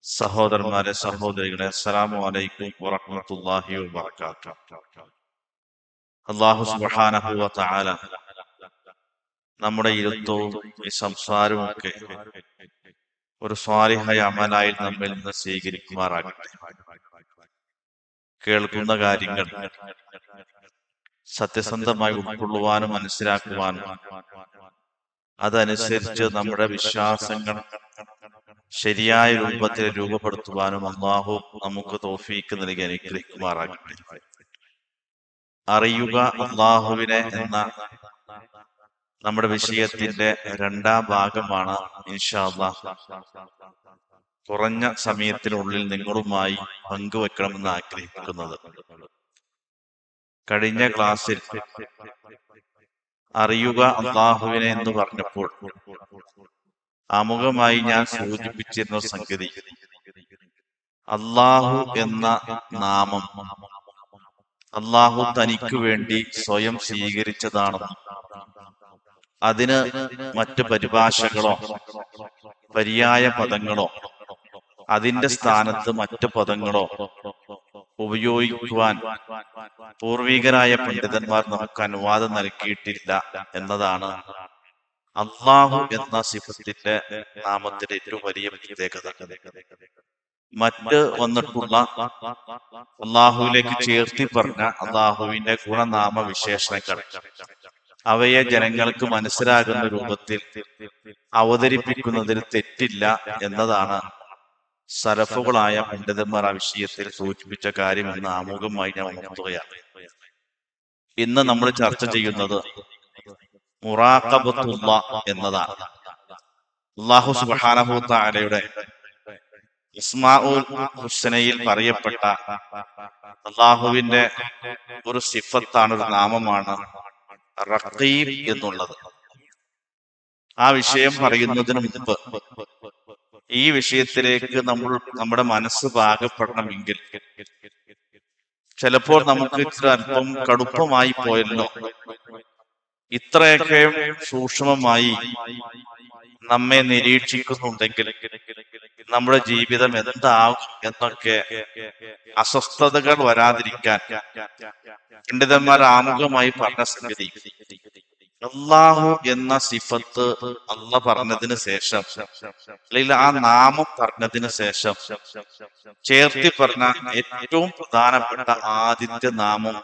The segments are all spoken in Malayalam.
സഹോദരന്മാരെ, സഹോദരികളെ, അസ്സലാമു അലൈക്കും വറഹ്മത്തുള്ളാഹി വബറകാതുഹു. അല്ലാഹു സുബ്ഹാനഹു വ തആല നമ്മുടെ ഇരുത്തവും ഈ സംസാരവും ഒക്കെ ഒരു സ്വാലിഹായ അമലായി നമ്മിൽ നിന്ന് സ്വീകരിക്കുമാറാകട്ടെ. കേൾക്കുന്ന കാര്യങ്ങൾ സത്യസന്ധമായി ഉൾക്കൊള്ളുവാനും മനസ്സിലാക്കുവാനും അതനുസരിച്ച് നമ്മുടെ വിശ്വാസങ്ങൾ ശരിയായ രൂപത്തിൽ രൂപപ്പെടുത്തുവാനും അല്ലാഹു നമുക്ക് തൗഫീക്ക് നൽകി അനുഗ്രഹിക്കുമാറാകട്ടെ. അറിയുക അല്ലാഹുവിനെ എന്ന നമ്മുടെ വിഷയത്തിന്റെ രണ്ടാം ഭാഗമാണ് ഇൻഷാ അല്ലാഹ് കുറഞ്ഞ സമയത്തിനുള്ളിൽ നിങ്ങളുമായി പങ്കുവെക്കണമെന്ന് ആഗ്രഹിക്കുന്നത്. കഴിഞ്ഞ ക്ലാസ്സിൽ അറിയുക അല്ലാഹുവിനെ എന്ന് പറഞ്ഞപ്പോൾ ആമുഖമായി ഞാൻ സൂചിപ്പിച്ചിരുന്ന സംഗതി, അല്ലാഹു എന്ന നാമം അല്ലാഹു തനിക്ക് വേണ്ടി സ്വയം സ്വീകരിച്ചതാണെന്നും അതിന് മറ്റ് പരിഭാഷകളോ പര്യായ പദങ്ങളോ അതിന്റെ സ്ഥാനത്ത് മറ്റ് പദങ്ങളോ ഉപയോഗിക്കുവാൻ പൂർവികരായ പണ്ഡിതന്മാർ നമുക്ക് അനുവാദം നൽകിയിട്ടില്ല എന്നതാണ് അല്ലാഹു എന്ന സിഫത്തിന്റെ നാമത്തിന്റെ ഏറ്റവും വലിയ പ്രത്യേകത. മറ്റ് വന്നിട്ടുള്ള അല്ലാഹുവിലേക്ക് ചേർത്തി പറഞ്ഞ അല്ലാഹുവിന്റെ ഗുണനാമ വിശേഷണങ്ങൾ അവയെ ജനങ്ങൾക്ക് മനസ്സിലാകുന്ന രൂപത്തിൽ അവതരിപ്പിക്കുന്നതിൽ തെറ്റില്ല എന്നതാണ് സലഫുകളായ പണ്ഡിതന്മാർ ആ വിഷയത്തിൽ സൂചിപ്പിച്ച കാര്യമെന്ന് ആമുഖമായി ഞാൻ ഉണർത്തുകയാണ്. ഇന്ന് നമ്മൾ ചർച്ച ചെയ്യുന്നത് മുറാഖബത്തുല്ലാഹ് എന്നതാണ്. അല്ലാഹു സുബ്ഹാനഹു വ തആലയുടെ ഇസ്മാഉൽ ഹുസ്നയിൽ പറയപ്പെട്ട അല്ലാഹുവിന്റെ ഒരു സിഫത്താണ്, ഒരു നാമമാണ് റഖീബ് എന്നുള്ളത്. ആ വിഷയം പറയുന്നതിന് മുമ്പ് ഈ വിഷയത്തിലേക്ക് നമ്മുടെ മനസ്സ് പാകപ്പെടണമെങ്കിൽ ചിലപ്പോൾ നമുക്ക് ഇത്ര അല്പം കടുപ്പമായി പോയല്ലോ, ഇത്രയൊക്കെ സൂക്ഷ്മമായി നമ്മെ നിരീക്ഷിക്കുന്നുണ്ടെങ്കിൽ നമ്മുടെ ജീവിതം എന്താകും എന്നൊക്കെ അസ്വസ്ഥതകൾ വരാതിരിക്കാൻ പണ്ഡിതന്മാർ ആമുഖമായി പറഞ്ഞ സംഗതി, അല്ലാഹു എന്ന സിഫത്ത് അല്ല പറഞ്ഞതിന് ശേഷം അല്ലെങ്കിൽ ആ നാമം പറഞ്ഞതിന് ശേഷം ചേർത്തി പറഞ്ഞ ഏറ്റവും പ്രധാനപ്പെട്ട ആദ്യത്തെ നാമം,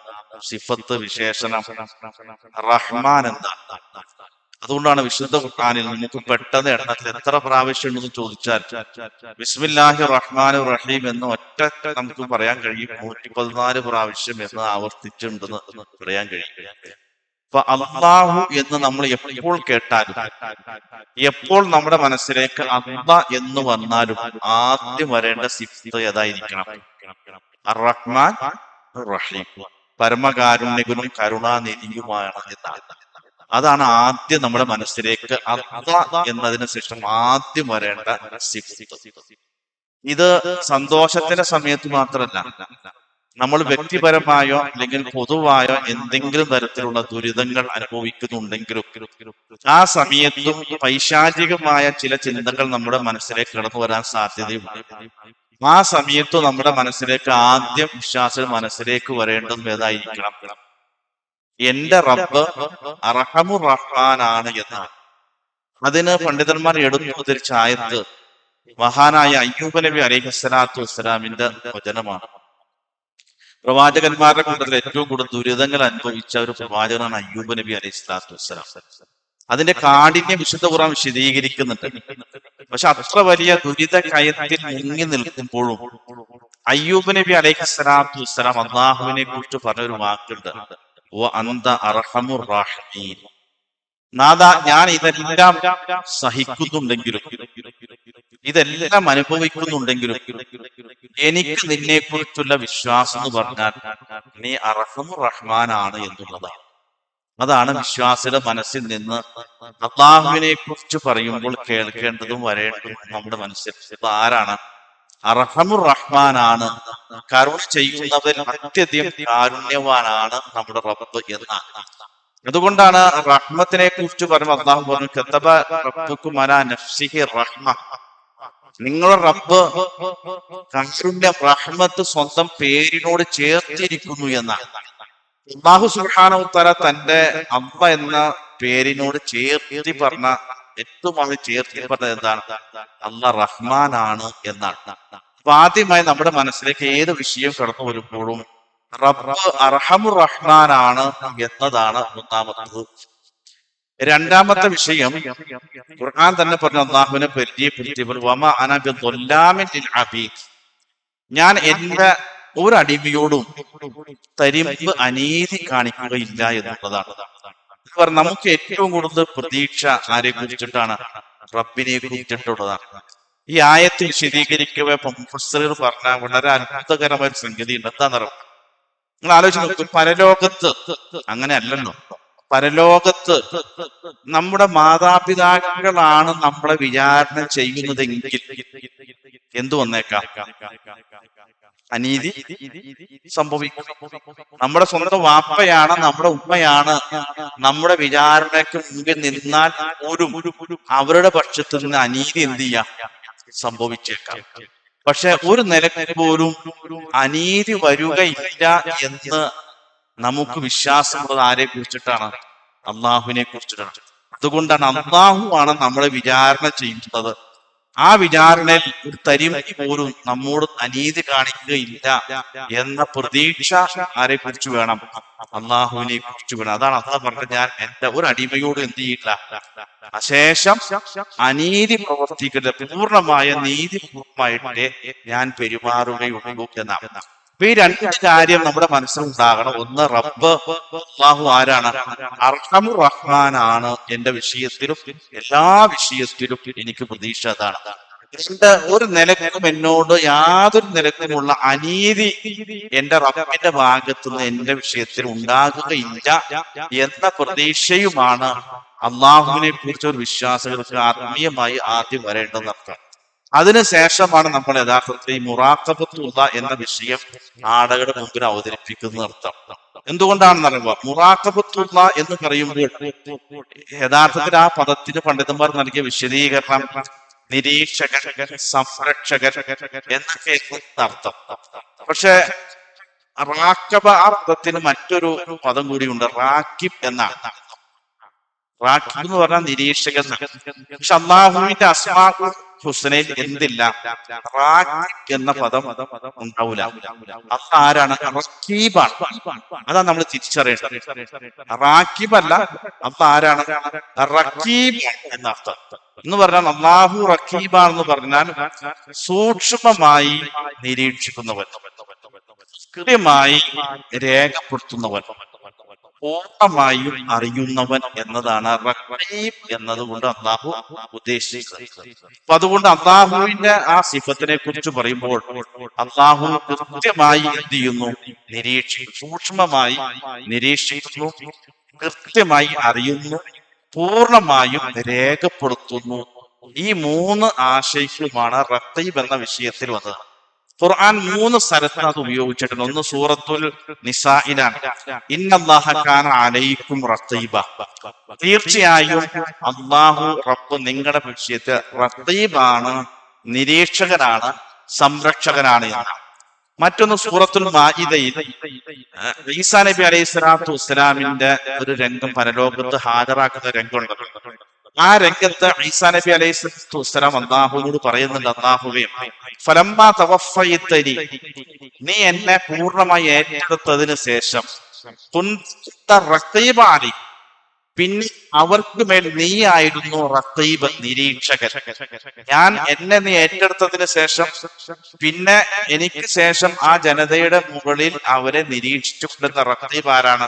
സിഫത്ത്, വിശേഷണം റഹ്മാൻ എന്നാണ്. അതുകൊണ്ടാണ് വിശുദ്ധ ഖുർആനിൽ നമുക്ക് പെട്ടെന്ന് എണ്ണത്തിൽ എത്ര പ്രാവശ്യം ഉണ്ടെന്ന് ചോദിച്ചാൽ ബിസ്മില്ലാഹിർ റഹ്മാനിർ റഹീം എന്ന് ഒറ്റ നമുക്ക് പറയാൻ കഴിയും. 114 പ്രാവശ്യം എന്ന് ആവർത്തിച്ചിട്ടുണ്ടെന്ന് പറയാൻ കഴിയും. അപ്പൊ അല്ലാഹു എന്ന് നമ്മൾ എപ്പോൾ കേട്ടാലും, എപ്പോൾ നമ്മുടെ മനസ്സിലേക്ക് അല്ലാഹ് എന്ന് വന്നാലും ആദ്യം വരേണ്ട സിഫത്ത് ഏതായിരിക്കണം? അർ-റഹ്മാൻ റഹീം, പരമകാരുണ്യകനും കരുണാനിധിയുമാണ് എന്നാണ്. അതാണ് ആദ്യം നമ്മുടെ മനസ്സിലേക്ക് അല്ലാഹ് എന്നതിന് ശേഷം ആദ്യം വരേണ്ട സിഫത്ത്. ഇത് സന്തോഷത്തിന്റെ സമയത്ത് മാത്രമല്ല, നമ്മൾ വ്യക്തിപരമായോ അല്ലെങ്കിൽ പൊതുവായോ എന്തെങ്കിലും തരത്തിലുള്ള ദുരിതങ്ങൾ അനുഭവിക്കുന്നുണ്ടെങ്കിലും ആ സമയത്തും പൈശാചികമായ ചില ചിന്തകൾ നമ്മുടെ മനസ്സിലേക്ക് കടന്നു വരാൻ സാധ്യതയുണ്ട്. ആ സമയത്ത് നമ്മുടെ മനസ്സിലേക്ക് ആദ്യം വിശ്വാസം മനസ്സിലേക്ക് വരേണ്ടതും ഏതായിരിക്കണം? എന്റെ റബ്ബ് അർഹമുർ റഹ്മാനാണ് എന്നാണ്. അതിന് പണ്ഡിതന്മാർ എടുത്തു ഉദ്ധരിച്ച ആയത്ത് മഹാനായ അയ്യൂബ് നബി അലൈഹിസ്സലാത്തു വസ്സലാമിന്റെ വചനമാണ്. പ്രവാചകന്മാരുടെ കൂട്ടത്തിൽ ഏറ്റവും കൂടുതൽ ദുരിതങ്ങൾ അനുഭവിച്ച ഒരു പ്രവാചകനാണ് അയ്യൂബ് നബി അലൈഹിസ്സലാത്തു വസ്സലാം. അതിന്റെ കാഠിന്യം വിശുദ്ധ ഖുർആൻ വിശദീകരിക്കുന്നുണ്ട്. പക്ഷെ അത്ര വലിയ ദുരിത കയത്തിൽ മുങ്ങി നിൽക്കുമ്പോഴും അയ്യൂബ് നബി അലൈഹിസ്സലാത്തു വസ്സലാം അല്ലാഹുവിനെ കുറിച്ച് പറഞ്ഞൊരു വാക്കുണ്ട്, അന്ത അർഹമുർ റഹീമീൻ. നാഥാ, ഞാൻ ഇതെല്ലാം സഹിക്കുന്നുണ്ടെങ്കിലും ഇതെല്ലാം അനുഭവിക്കുന്നുണ്ടെങ്കിലും എനിക്ക് നിന്നെ കുറിച്ചുള്ള വിശ്വാസം എന്ന് പറഞ്ഞാൽ നീ അർഹമുർ റഹ്മാനാണ് എന്നുള്ളതാണ്. അതാണ് വിശ്വാസിയുടെ മനസ്സിൽ നിന്ന് അല്ലാഹുവിനെ കുറിച്ച് പറയുമ്പോൾ കേൾക്കേണ്ടതും വരേണ്ടതും നമ്മുടെ മനസ്സിൽ. ഇപ്പൊ ആരാണ്? അർഹമുർ റഹ്മാനാണ്, കരുണ ചെയ്യുന്നവൻ അത്യധികം കാരുണ്യവാനാണ് നമ്മുടെ റബ്ബ് എന്നാണ്. അതുകൊണ്ടാണ് റഹ്മത്തിനെ കുറിച്ച് പറയുമ്പോൾ അല്ലാഹു പറഞ്ഞു, കതബ റബ്ബുക്കും അലാ നഫ്സിഹി റഹ്മ, നിങ്ങളുടെ റബ്ബ് കാരുണ്യ റഹ്മത്ത് സ്വന്തം പേരിനോട് ചേർത്തിരിക്കുന്നു എന്നാണ്. അല്ലാഹു സുബ്ഹാനഹു വ തആല തന്റെ അമ്മ എന്ന പേരിനോട് ചേർത്തി പറഞ്ഞ ഏറ്റവും ആദ്യം ചേർത്തി പറഞ്ഞത് എന്താണ്? അല്ലാഹ് റഹ്മാനാണ് എന്നാണ്. അപ്പൊ ആദ്യമായി നമ്മുടെ മനസ്സിലേക്ക് ഏത് വിഷയം കടന്നു വരുമ്പോഴും റബ്ബ് അർഹമുർ റഹ്മാനാണ് എന്നതാണ് ഒന്നാമത്തത്. രണ്ടാമത്തെ വിഷയം ഖുർആൻ തന്നെ പറഞ്ഞു, അല്ലാഹുവിനെ പരിചയപ്പെടുത്തിയപ്പോൾ വമാ അന ബിദ്ദല്ലാമിൻ ലിൽ അബീദ്, ഞാൻ എന്റെ ഒരു അടിമയോടും തരിമ്പ് അനീതി കാണിക്കുകയില്ല എന്നുള്ളതാണ്. നമുക്ക് ഏറ്റവും കൂടുതൽ പ്രതീക്ഷ ആരെ കുറിച്ചിട്ടാണ്? റബ്ബിനെ കുറിച്ചിട്ടുള്ളതാണ്. ഈ ആയത്ത് വിശദീകരിക്കവേ മുഫസ്സിറുകൾ പറഞ്ഞ വളരെ അത്ഭുതകരമായ ഒരു സംഗതി ഉണ്ട്. എന്താണെന്നറിയാം, നിങ്ങൾ ആലോചിച്ച് നോക്കൂ. പരലോകത്ത് അങ്ങനെ അല്ലല്ലോ. പരലോകത്ത് നമ്മുടെ മാതാപിതാക്കളാണ് നമ്മളെ വിചാരണ ചെയ്യുന്നതെങ്കിൽ എന്തു വന്നേക്കാം? അനീതി സംഭവിക്കും. നമ്മുടെ സ്വന്തം വാപ്പയാണ്, നമ്മുടെ ഉമ്മയാണ് നമ്മുടെ വിചാരണയ്ക്ക് മുമ്പിൽ നിന്നാൽ പോലും അവരുടെ പക്ഷത്ത് നിന്ന് അനീതി എന്ത് ചെയ്യാം? സംഭവിച്ചേക്കാം. പക്ഷെ ഒരു നിലയ്ക്ക് പോലും അനീതി വരികയില്ല എന്ന് നമുക്ക് വിശ്വാസമുള്ളത് ആരെ കുറിച്ചിട്ടാണ്? അള്ളാഹുവിനെ കുറിച്ചിട്ടാണ്. അതുകൊണ്ടാണ് അള്ളാഹു ആണ് നമ്മളെ വിചാരണ ചെയ്യുന്നത്. ആ വിചാരണയിൽ ഒരു തരിമ്പ് പോലും നമ്മോട് അനീതി കാണിക്കുകയില്ല എന്ന പ്രതീക്ഷ ആരെ കുറിച്ച് വേണം? അള്ളാഹുവിനെ കുറിച്ച് വേണം. അതാണ് അള്ളാഹ് പറഞ്ഞത്, ഞാൻ എന്റെ ഒരു അടിമയോട് എന്ത് ചെയ്യില്ല, അശേഷം അനീതി പ്രവർത്തിക്കില്ല, പൂർണ്ണമായ നീതിപൂർവമായിട്ടേ ഞാൻ പെരുമാറുകയുള്ളൂ എന്നാണ്. അപ്പൊ ഈ രണ്ട് കാര്യം നമ്മുടെ മനസ്സിലുണ്ടാകണം. ഒന്ന്, റബ്ബ് അല്ലാഹു ആരാണ്? അർഹമുർ റഹ്മാനാണ്. എന്റെ വിഷയത്തിലും എല്ലാ വിഷയത്തിലും എനിക്ക് പ്രതീക്ഷ അതാണ്. എന്റെ ഒരു നിലക്കും എന്നോട് യാതൊരു നിലക്കുമുള്ള അനീതി എന്റെ റബ്ബിന്റെ ഭാഗത്തുനിന്ന് എന്റെ വിഷയത്തിൽ ഉണ്ടാകുകയില്ല എന്ന പ്രതീക്ഷയുമാണ് അള്ളാഹുവിനെ കുറിച്ച് ഒരു വിശ്വാസികൾക്ക് ആത്മീയമായി ആദ്യം വരേണ്ടതെന്നർത്ഥം. അതിനുശേഷമാണ് നമ്മൾ യഥാർത്ഥത്തിൽ ഈ മുറാഖബത്തുള്ള എന്ന വിഷയം ആളുകളുടെ മുമ്പിൽ അവതരിപ്പിക്കുന്ന അർത്ഥം. എന്തുകൊണ്ടാണെന്ന് അറിയുക, മുറാഖബത്തുള്ള എന്ന് പറയുമ്പോൾ യഥാർത്ഥത്തിൽ ആ പദത്തിന് പണ്ഡിതന്മാർ നൽകിയ വിശദീകരണം നിരീക്ഷകൻ, സംരക്ഷകൻ എന്നൊക്കെ അർത്ഥം. പക്ഷെ റാക്കബ ആ പദത്തിന് മറ്റൊരു പദം കൂടിയുണ്ട്, റാക്കിബ് എന്നാണ്. റാക്കിബ് എന്ന് പറഞ്ഞാൽ നിരീക്ഷകൻ. പക്ഷെ അല്ലാഹുവിന്റെ അസ്മാഉൽ ഹുസ്നയിൽ എന്തില്ല? റാക്കിബ് എന്ന പദം ഉണ്ടാവില്ല. അത് ആരാണ്? റഖീബാണ്. അതാണ് നമ്മൾ തിരിച്ചറിയേണ്ടത്. റാക്കിബ് അല്ല, അത് ആരാണ്? റഖീബ് എന്നർത്ഥം. എന്ന് പറഞ്ഞാൽ അല്ലാഹു റഖീബാണെന്ന് പറഞ്ഞാൽ സൂക്ഷ്മമായി നിരീക്ഷിക്കുന്നവൻ, കൃത്യമായി രേഖപ്പെടുത്തുന്നവൻ, പൂർണ്ണമായും അറിയുന്നവൻ എന്നതാണ് റഖീബ് എന്നതുകൊണ്ട് അള്ളാഹു ഉദ്ദേശിക്കുന്നത്. അപ്പൊ അതുകൊണ്ട് അള്ളാഹുവിന്റെ ആ സിഫത്തിനെ കുറിച്ച് പറയുമ്പോൾ അള്ളാഹു കൃത്യമായി എന്ത് ചെയ്യുന്നു? നിരീക്ഷിക്കുന്നു. സൂക്ഷ്മമായി നിരീക്ഷിക്കുന്നു, കൃത്യമായി അറിയുന്നു, പൂർണ്ണമായും രേഖപ്പെടുത്തുന്നു. ഈ മൂന്ന് ആശയങ്ങളുമാണ് റഖീബ് എന്ന വിഷയത്തിൽ വന്നത്. ഖുർആൻ 3 സ്ഥലത്ത് അത് ഉപയോഗിച്ചിട്ടുണ്ട്. ഒന്ന് സൂറത്തുൽ നിസാഇലാണ്, ഇന്നല്ലാഹ കാന അലൈക്കും റഖീബ, തീർച്ചയായും അല്ലാഹു റബ്ബ് നിങ്ങളുടെ വിഷയത്തിൽ റഖീബാണ്, നിരീക്ഷകനാണ്, സംരക്ഷകനാണ് എന്നാണ്. മറ്റൊന്ന് സൂറത്തുൽ മാഇദയിൽ ഈസാ നബി അലൈഹി സ്വലാത്തു വസ്സലാമിന്റെ ഒരു രംഗം പരലോകത്ത് ഹാജരാക്കുന്ന രംഗമുണ്ട്. ആ രംഗത്ത് ഈസാ നബി അലൈഹി സ്വലാത്തു വസ്സലാം അല്ലാഹുവിനോട് പറയുന്നുണ്ട്, അല്ലാഹുവേ ഫലമ്മാ തവഫയ്തനി, നീ എന്നെ പൂർണ്ണമായി ഏറ്റെടുത്തതിന് ശേഷം കുന്ത റഖീബ അലൈ, പിന്നെ അവർക്ക് മേൽ നീയായിരുന്നു റഖീബ്, നിരീക്ഷകൻ. എന്നെ നീ ഏറ്റെടുത്തതിന് ശേഷം പിന്നെ എനിക്ക് ശേഷം ആ ജനതയുടെ മുകളിൽ അവരെ നിരീക്ഷിച്ചുകൊണ്ടിരുന്ന റഖീബ് ആരാണ്?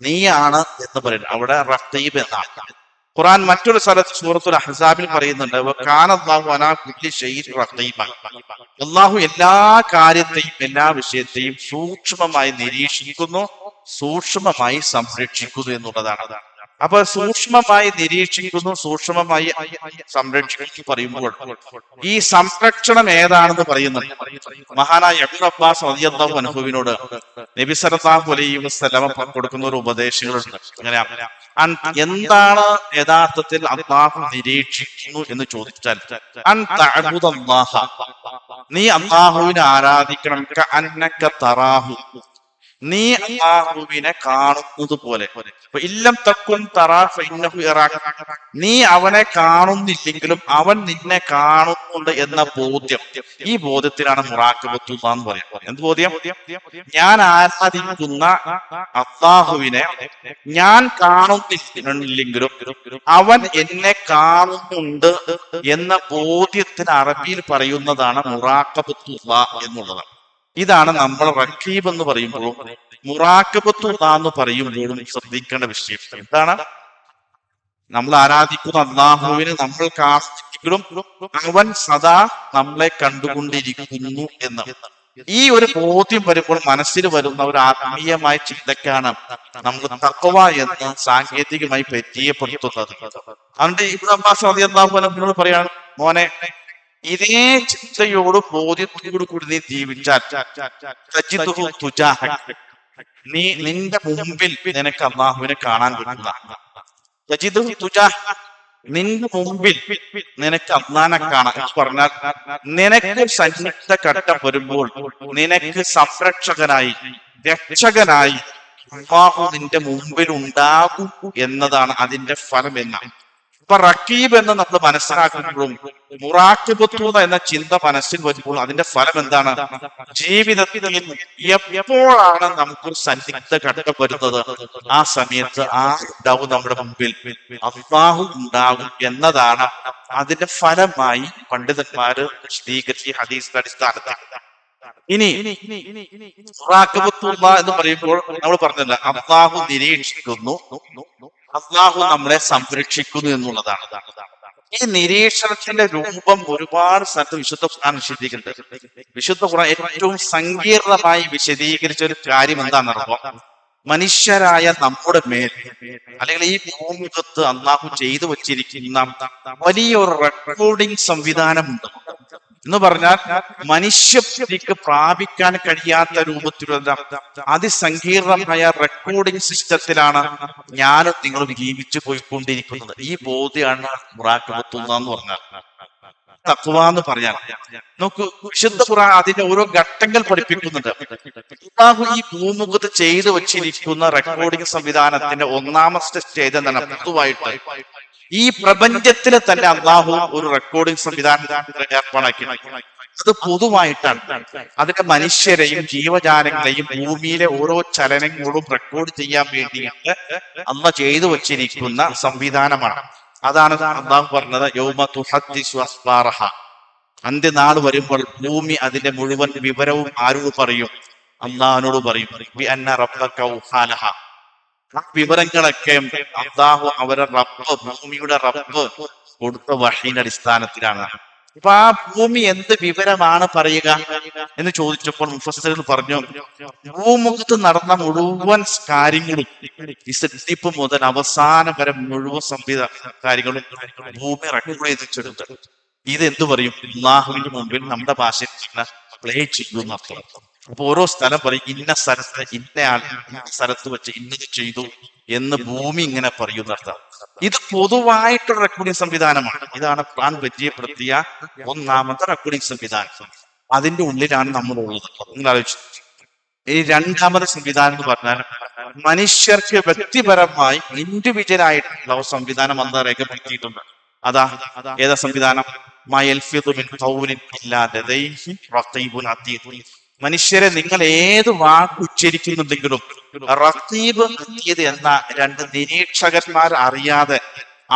നീയാണ് എന്ന് പറയുന്നത്. അവിടെ റഖീബ് എന്നാണ്. ഖുർആൻ മറ്റൊരു സ്ഥലത്ത് സൂറത്തുൽ അഹ്സാബിൽ പറയുന്നുണ്ട്, കാനല്ലാഹു അലാ കുല്ലി ഷൈഇൻ റഖീബ, അല്ലാഹു എല്ലാ കാര്യത്തെയും എല്ലാ വിഷയത്തെയും സൂക്ഷ്മമായി നിരീക്ഷിക്കുന്നു, സൂക്ഷ്മമായി സംരക്ഷിക്കുന്നു എന്നുള്ളതാണ്. അപ്പൊ സൂക്ഷ്മമായി നിരീക്ഷിക്കുന്നു, സൂക്ഷ്മമായി സംരക്ഷിക്കുന്നു പറയുമ്പോൾ ഈ സംരക്ഷണം ഏതാണെന്ന് പറയുന്നുണ്ട്. മഹാനായ ഇബ്നു അബ്ബാസ് റളിയല്ലാഹു അൻഹുവിനോട് നബി സല്ലല്ലാഹു അലൈഹി വസല്ലമ കൊടുക്കുന്ന ഒരു ഉപദേശങ്ങളുണ്ട്. അങ്ങനെയാ, എന്താണ് യഥാർത്ഥത്തിൽ അല്ലാഹു നിരീക്ഷിക്കുന്നു എന്ന് ചോദിച്ചാൽ, അൻ തഅബുദല്ലാഹ, നീ അല്ലാഹുവിനെ ആരാധിക്കണം, കഅന്നക തറാഹു, നീ അല്ലാഹുവിനെ കാണുന്നത് പോലെ. ഇല്ലം തക്കുൻ തറാ ഫഇന്നഹു യറാക, നീ അവനെ കാണുന്നില്ലെങ്കിലും അവൻ നിന്നെ കാണുന്നുണ്ട് എന്ന ബോധ്യം, ഈ ബോധ്യത്തിനാണ് മുറാഖബത്തുല്ലാഹ് എന്ന് പറയുന്നത്. എന്ത് ബോധ്യം? ഞാൻ ആരാധിക്കുന്ന അല്ലാഹുവിനെ ഞാൻ കാണുന്നില്ലെങ്കിലും അവൻ എന്നെ കാണുന്നുണ്ട് എന്ന ബോധ്യത്തിന് അറബിയിൽ പറയുന്നതാണ് മുറാഖബത്തുല്ലാഹ് എന്നുള്ളതാണ്. ഇതാണ് നമ്മൾ റഖീബ് എന്ന് പറയുമ്പോഴും മുറാഖബത്തുല്ലാഹ് എന്ന് പറയുമ്പോഴും ശ്രദ്ധിക്കേണ്ട വിഷയം. എന്താണ്? നമ്മൾ ആരാധിക്കുന്ന അല്ലാഹുവിനെ നമ്മൾ കാണുമെങ്കിലും അവൻ സദാ നമ്മളെ കണ്ടുകൊണ്ടിരിക്കുന്നു എന്ന്. ഈ ഒരു ബോധ്യം വരുമ്പോൾ മനസ്സിൽ വരുന്ന ഒരു ആത്മീയമായ ചിന്തക്കാണ് നമ്മൾ തഖ്വ എന്ന് സാങ്കേതികമായി പരിചയപ്പെടുത്തുന്നത്. അതുകൊണ്ട് ഇബ്നു അബ്ബാസ് റളിയല്ലാഹു അൻഹുവിനോട് പറയാണ്, മോനെ, ഇതേ ചിന്തയോട് ബോധ്യത്തോടു കൂടി നീ ജീവിച്ചാൽ തജിദുഹു തുജാഹക, നീ നിന്റെ മുമ്പിൽ നിനക്ക് അല്ലാഹുവിനെ കാണാൻ പറ്റുന്ന, തജിദുഹു തുജാഹക, നിന്റെ മുമ്പിൽ നിനക്ക് അല്ലാഹുവിനെ കാണാൻ പറഞ്ഞാൽ നിനക്ക് സന്നിഗ്ധ ഘട്ടം വരുമ്പോൾ നിനക്ക് സംരക്ഷകനായി രക്ഷകനായി അല്ലാഹു നിന്റെ മുമ്പിൽ ഉണ്ടാകും എന്നതാണ് അതിന്റെ ഫലം എന്നാണ്. അപ്പൊ റഖീബ് എന്ന് നമ്മൾ മനസ്സിലാക്കുമ്പോഴും മുറാഖബത്തുല്ലാഹ് എന്ന ചിന്ത മനസ്സിൽ വരുമ്പോൾ അതിന്റെ ഫലം എന്താണ്? ജീവിതത്തിൽ എപ്പോഴാണ് നമുക്കൊരു സന്നിഗ്ധ ഘട്ടം വരുന്നത്, ആ സമയത്ത് ഉണ്ടാവും നമ്മുടെ മുമ്പിൽ അല്ലാഹു ഉണ്ടാകും എന്നതാണ് അതിന്റെ ഫലമായി പണ്ഡിതന്മാര് വിശദീകരിച്ച ഹദീസിന്റെ അടിസ്ഥാനത്തിൽ. ഇനി മുറാഖബത്തുല്ലാഹ് എന്ന് പറയുമ്പോൾ നമ്മൾ പറഞ്ഞില്ല, അല്ലാഹു നിരീക്ഷിക്കുന്നു, അല്ലാഹു നമ്മളെ സംരക്ഷിക്കുന്നു എന്നുള്ളതാണ്. ഈ നിരീക്ഷണത്തിന്റെ രൂപം ഒരുപാട് സ്ഥലത്ത് വിശുദ്ധ ഖുർആൻ വിശദീകരിക്കുന്നുണ്ട്. വിശുദ്ധ ഖുർആൻ ഏറ്റവും സങ്കീർണമായി വിശദീകരിച്ച ഒരു കാര്യം എന്താണെന്നറിയോ? മനുഷ്യരായ നമ്മുടെ മേൽ അല്ലെങ്കിൽ ഈ ഭൂമുഖത്ത് അല്ലാഹു ചെയ്തു വച്ചിരിക്കുന്ന വലിയൊരു റെക്കോർഡിംഗ് സംവിധാനമുണ്ട്. എന്ന് പറഞ്ഞാൽ മനുഷ്യക്ക് പ്രാപിക്കാൻ കഴിയാത്ത രൂപത്തിലുള്ള അതിസങ്കീർണമായ റെക്കോർഡിംഗ് സിസ്റ്റത്തിലാണ് ഞാനും നിങ്ങളും ജീവിച്ചു പോയിക്കൊണ്ടിരിക്കുന്നത്. ഈ ബോധ്യമാണ് മുറാഖബത്തുല്ലാഹ് എന്ന് പറഞ്ഞാൽ, തഖ്വ എന്ന് പറയാൻ. നോക്കൂ, വിശുദ്ധ ഖുർആൻ അതിന്റെ ഓരോ ഘട്ടങ്ങൾ പഠിപ്പിക്കുന്നുണ്ട്. അല്ലാഹു ഈ ഭൂമുഖത്ത് ചെയ്തു വച്ചിരിക്കുന്ന റെക്കോർഡിംഗ് സംവിധാനത്തിന്റെ ഒന്നാമത്തെ സ്റ്റേജ് എന്താണ്? പൊതുവായിട്ട് ഈ പ്രപഞ്ചത്തിലെ തന്നെ അല്ലാഹു ഒരു റെക്കോർഡിംഗ് സംവിധാനം ഏർപ്പാടാക്കി. അത് പൊതുവായിട്ടാണ്. അതിന്റെ മനുഷ്യരെയും ജീവജാലങ്ങളെയും ഭൂമിയിലെ ഓരോ ചലനങ്ങളും റെക്കോർഡ് ചെയ്യാൻ വേണ്ടിയിട്ട് അല്ലാഹു ചെയ്തു വച്ചിരിക്കുന്ന സംവിധാനമാണ്. അതാണ് അല്ലാഹു പറഞ്ഞത്, യൗമ തുഹദ്ദിസു അഖ്ബാറഹ, അന്ത്യനാൾ വരുമ്പോൾ ഭൂമി അതിന്റെ മുഴുവൻ വിവരവും ആരോട് പറയും? അല്ലാഹുവിനോട് പറയും. ബി അന്ന റബ്ബക ഔഹാലഹ, ആ വിവരങ്ങളൊക്കെ അല്ലാഹു അവരുടെ റബ്ബ്, ഭൂമിയുടെ റബ്ബ് കൊടുത്ത വഹീന്റെ അടിസ്ഥാനത്തിലാണ്. അപ്പൊ ആ ഭൂമി എന്ത് വിവരമാണ് പറയുക എന്ന് ചോദിച്ചപ്പോൾ മുഫസ്സിറുകൾ പറഞ്ഞു, ഭൂമുഖത്ത് നടന്ന മുഴുവൻ കാര്യങ്ങളും ഈ സൃഷ്ടിപ്പ് മുതൽ അവസാനം വരെ മുഴുവൻ കാര്യങ്ങളും ഭൂമി റെക്കോർഡ് ചെയ്ത് വെച്ചെടുത്ത് ഇത് എന്തു പറയും? അല്ലാഹുവിന്റെ മുമ്പിൽ നമ്മുടെ ഭാഷയിൽ പ്ലേ ചെയ്യുന്ന അർത്ഥം. അപ്പൊ ഓരോ സ്ഥലം പറയും, ഇന്ന സ്ഥലത്ത് ഇന്നയാൾ ഇന്ന സ്ഥലത്ത് വെച്ച് ഇന്നത് ചെയ്തു എന്ന് ഭൂമി ഇങ്ങനെ പറയുന്ന അർത്ഥം. ഇത് പൊതുവായിട്ടുള്ള റെക്കോർഡിംഗ് സംവിധാനമാണ്. ഇതാണ് ഖുർആൻ പരിചയപ്പെടുത്തിയ ഒന്നാമത്തെ റെക്കോർഡിംഗ് സംവിധാനം. അതിന്റെ ഉള്ളിലാണ് നമ്മൾ ഉള്ളത്. നിങ്ങൾ ആലോചിച്ചു. ഈ രണ്ടാമത്തെ സംവിധാനം എന്ന് പറഞ്ഞാൽ മനുഷ്യർക്ക് വ്യക്തിപരമായി ഇൻഡിവിജ്വൽ ആയിട്ടുള്ള സംവിധാനം അന്ന് രേഖപ്പെടുത്തിയിട്ടുണ്ട്. അതാ ഏതാ സംവിധാനം? മനുഷ്യരെ, നിങ്ങൾ ഏത് വാക്ക് ഉച്ചരിക്കുന്നുണ്ടെങ്കിലും റഖീബ് എന്ന രണ്ട് നിരീക്ഷകന്മാർ അറിയാതെ,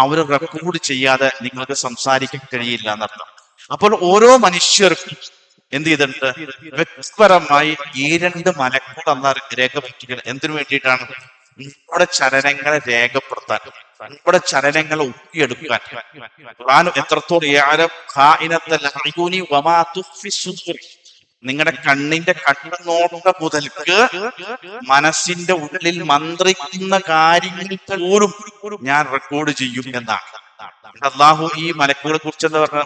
അവർ റെക്കോർഡ് ചെയ്യാതെ നിങ്ങൾക്ക് സംസാരിക്കാൻ കഴിയില്ല എന്നർത്ഥം. അപ്പോൾ ഓരോ മനുഷ്യർക്കും എന്ത് ചെയ്തിട്ടുണ്ട്? വ്യക്തിപരമായി ഈ രണ്ട് മലക്കൂർ എന്ന രേഖപ്പെടുത്തിയത് എന്തിനു വേണ്ടിയിട്ടാണ്? നമ്മുടെ ചലനങ്ങളെ രേഖപ്പെടുത്താൻ, നമ്മുടെ ചലനങ്ങളെ ഒപ്പിയെടുക്കാൻ. ഖുർആൻ എത്രത്തോളം നിങ്ങളുടെ കണ്ണിന്റെ കണ്ണുനോട്ട മുതൽക്ക് മനസ്സിന്റെ ഉള്ളിൽ മന്ത്രിക്കുന്ന കാര്യങ്ങൾ പോലും ഞാൻ റെക്കോർഡ് ചെയ്യും എന്നാണ്. അള്ളാഹു ഈ മലക്കുകളെ കുറിച്ച് എന്താ പറഞ്ഞത്?